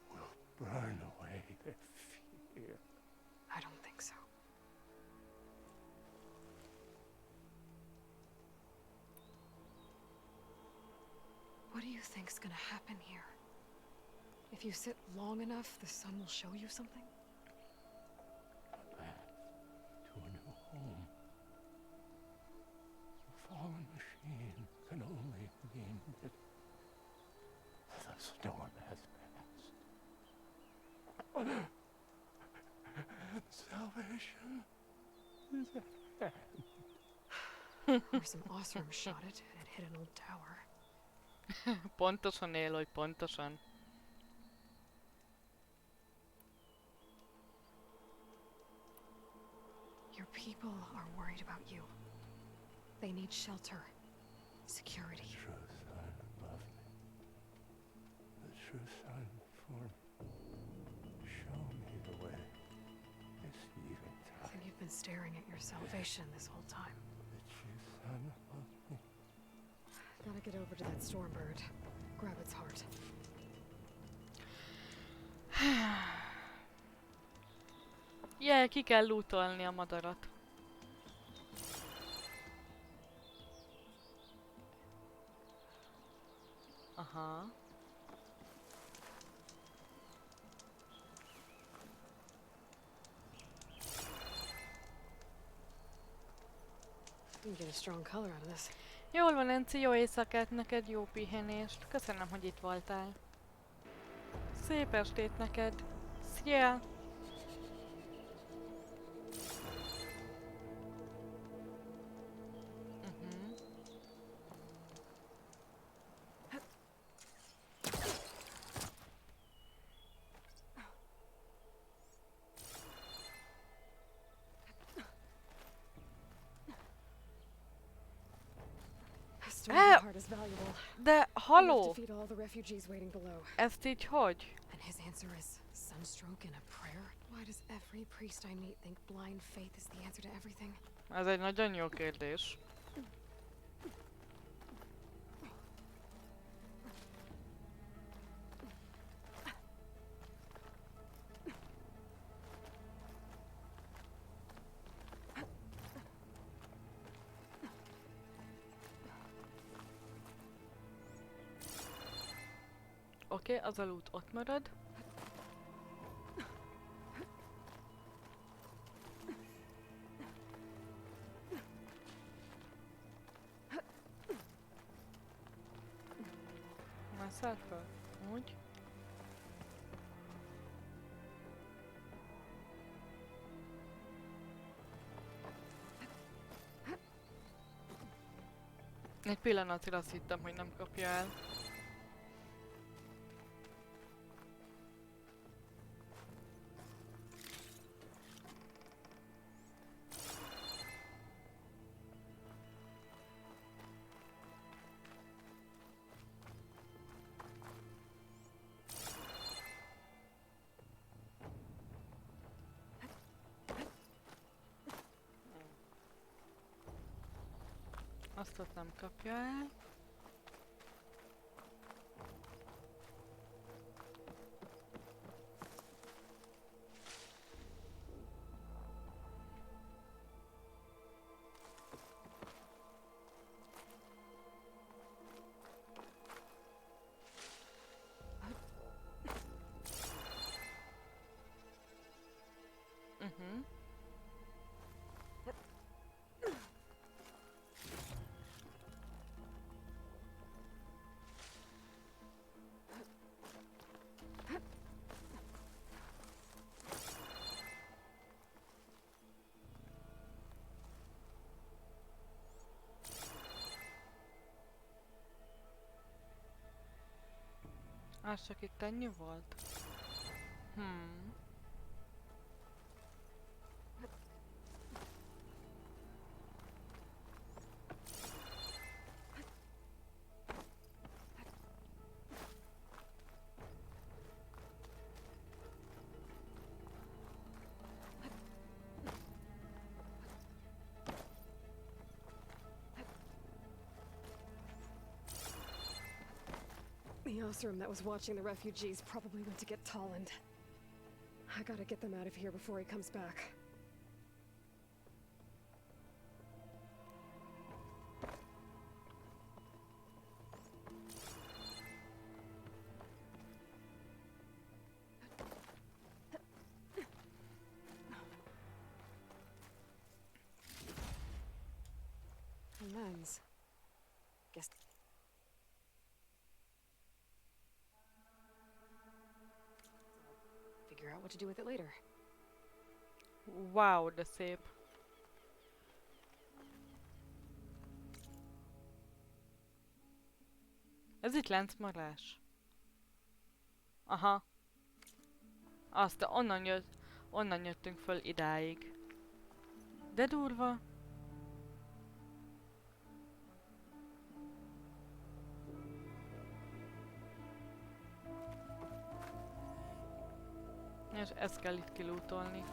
will burn away their fear. I don't think so. What do you think's gonna happen here? If you sit long enough, the sun will show you something? A path to a new home. A fallen machine can only mean that the storm has passed. Salvation is at hand. Or some Oseram shot it and it hit an old tower. Pontosan, Aloy, pontosan. Your people are worried about you. They need shelter, security. The true sun above me. The true sun before me. Show me the way this eventide. I think you've been staring at your salvation this whole time. The true sun above me. Gotta get over to that Stormbird. Grab its heart. Yeah, ki kell lootolni a madarat. Aha. Didn't get a strong color out of this. Jól van, Enci, jó éjszakát, neked jó pihenést. Köszönöm, hogy itt voltál. Szép estét neked. Szia! Heart is valuable. De haló! Defeat all the refugees waiting below. Ezt így hogy? And his answer is sunstroke and a prayer? Why does every priest I meet think blind faith is the answer to everything? Ez egy nagyon jó kérdés. Oké, az a loot ott marad. Másszál fel? Úgy. Egy pillanatra azt hittem, hogy nem kapja el. Azt ott nem kapja el. Az csak itt ennyi volt? The Osram that was watching the refugees probably went to get Tolland. I gotta get them out of here before he comes back. A lens. Guess. Figure out what to do with it later. Wow, de szép. Ez itt láncmarás. Aha. Azt, onnan jöttünk föl idáig. De durva. És ezt kell itt kilútolni.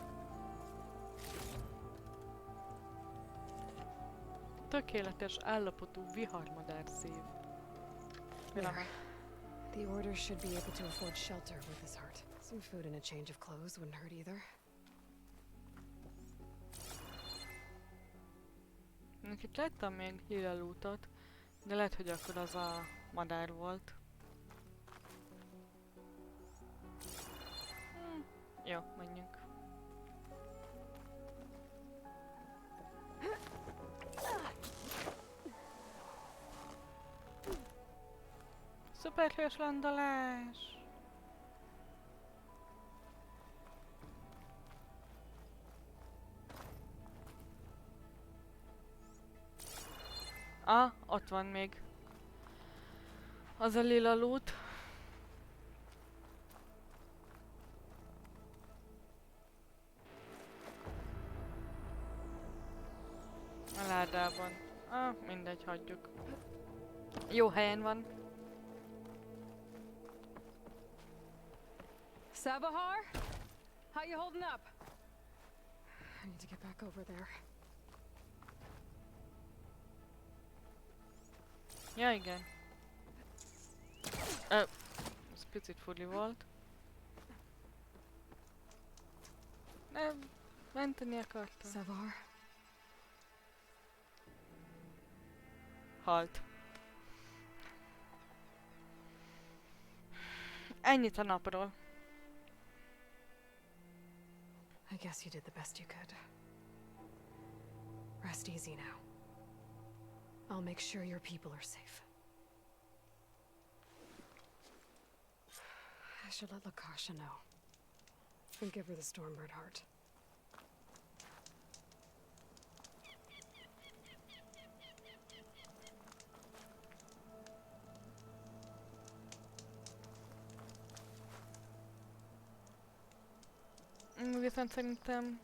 Tökéletes állapotú viharmadár szív. There. The order should be able to afford shelter with his heart. Some food and a change of clothes wouldn't hurt either. Itt láttam még hírelútot, de lehet, hogy akkor az a madár volt. Jó, menjünk. Szuperhős landolás! Ah, ott van még. Az a lila loot. A ládában. Ah, mindegy, hagyjuk. Jó helyen van. Sabahar? How you holding up? I need to get back over there. Ja, igen. Ez picit furi volt. Nem, menteni akartam. Sabahar? Halt. Ennyit a napról. I guess you did the best you could. Rest easy now. I'll make sure your people are safe. I should let Lakasha know. And give her the Stormbird heart. Viszont szerintem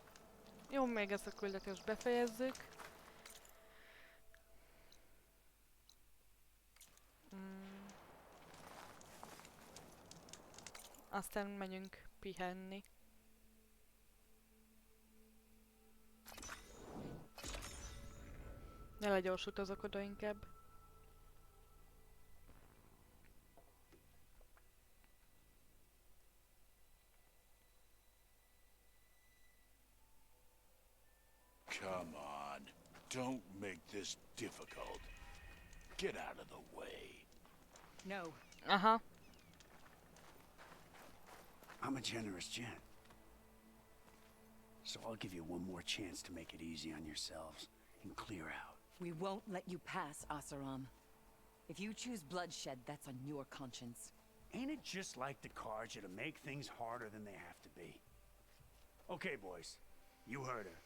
jó, még ezt a küldetést befejezzük. Aztán megyünk pihenni. Ne legyors utazok oda inkább. Come on. Don't make this difficult. Get out of the way. No. Aha. I'm a generous gent. So I'll give you one more chance to make it easy on yourselves and clear out. We won't let you pass, Asaram. If you choose bloodshed, that's on your conscience. Ain't it just like the Karja to make things harder than they have to be? Okay, boys. You heard her.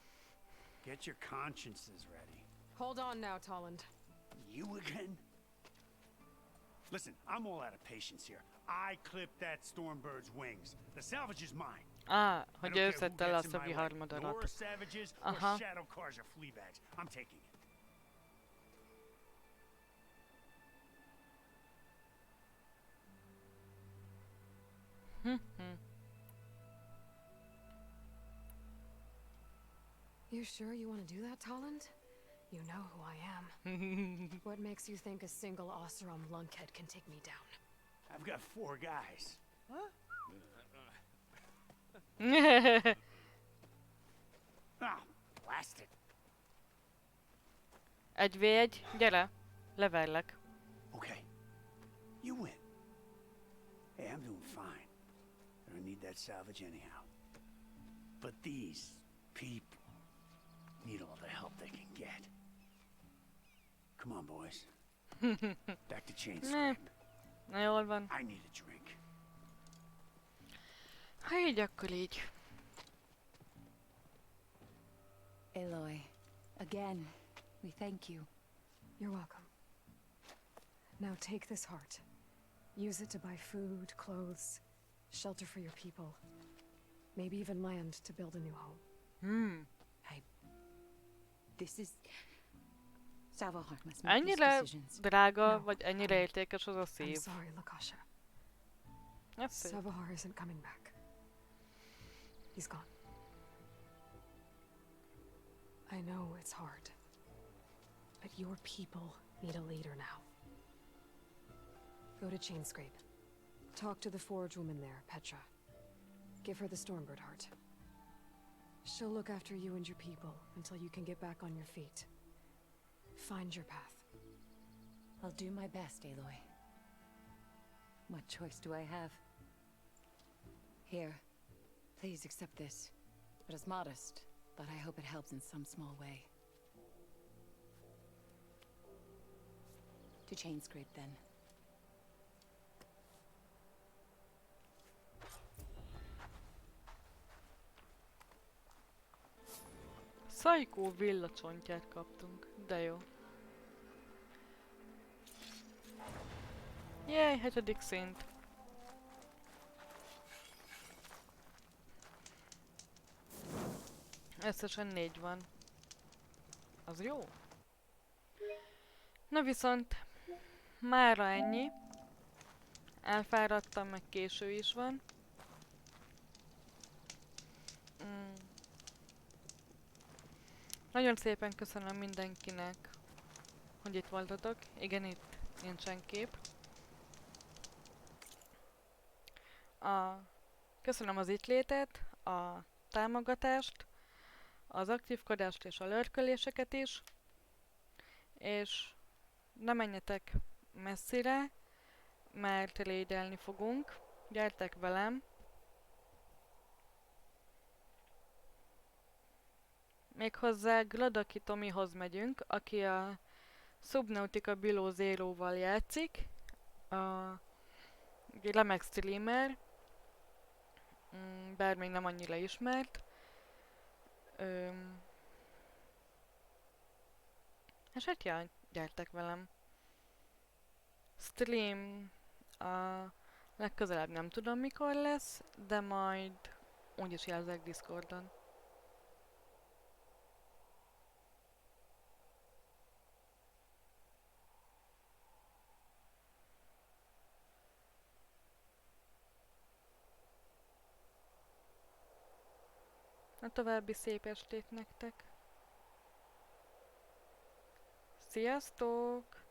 Get your consciences ready. Hold on now, Tolland. You again? Listen, I'm all out of patience here. I clipped that Stormbird's wings. The salvage is mine. Ah, I hogy don't ő care who szedte le gets azt in a my way. viharmadarat. Nora savages or Aha. Shadow Karja fleabags. I'm taking it. You sure you want to do that, Tolland? You know who I am. What makes you think a single Oseram lunkhead can take me down? I've got 4 guys. Ah, blast it. 1v1, gyere, leverlek. Okay, you win. Hey, I'm doing fine. I don't need that salvage anyhow. But these people need all the help they can get. Come on, boys. Back to chain scrape. Na jól van. I need a drink. Ha így, akkor így. Aloy, again, we thank you. You're welcome. Now take this heart. Use it to buy food, clothes, shelter for your people. Maybe even land to build a new home. This is... Savahar must make these Ennyire decisions. drága, No, vagy ennyire értékes az a I'm szív. sorry, Lakasha. Ez szép. Savahar isn't coming back. He's gone. I know it's hard, but your people need a leader now. Go to Chainscrape. Talk to the forge woman there, Petra. Give her the Stormbird heart. She'll look after you and your people until you can get back on your feet. Find your path. I'll do my best, Aloy. What choice do I have? Here, please accept this. It is modest, but I hope it helps in some small way. To Chainscrape, then. Szajkó villacsontját kaptunk, de jó. Jéj, 7. szint. Összesen 4 van. Az jó. Na viszont, mára ennyi. Elfáradtam, meg késő is van. Nagyon szépen köszönöm mindenkinek, hogy itt voltatok. Igen, itt nincsen kép. Köszönöm az itt létet, a támogatást, az aktívkodást és a lurköléseket is. És ne menjetek messzire, mert lédelni fogunk. Gyertek velem. Méghozzá Gladaki Tomihoz megyünk, aki a Subnautica Below Zero-val játszik. Egy remek streamer, bár még nem annyira ismert. És hát ja, gyertek velem. Stream legközelebb nem tudom mikor lesz, de majd úgyis jelzek Discordon. A további szép estét nektek! Sziasztok!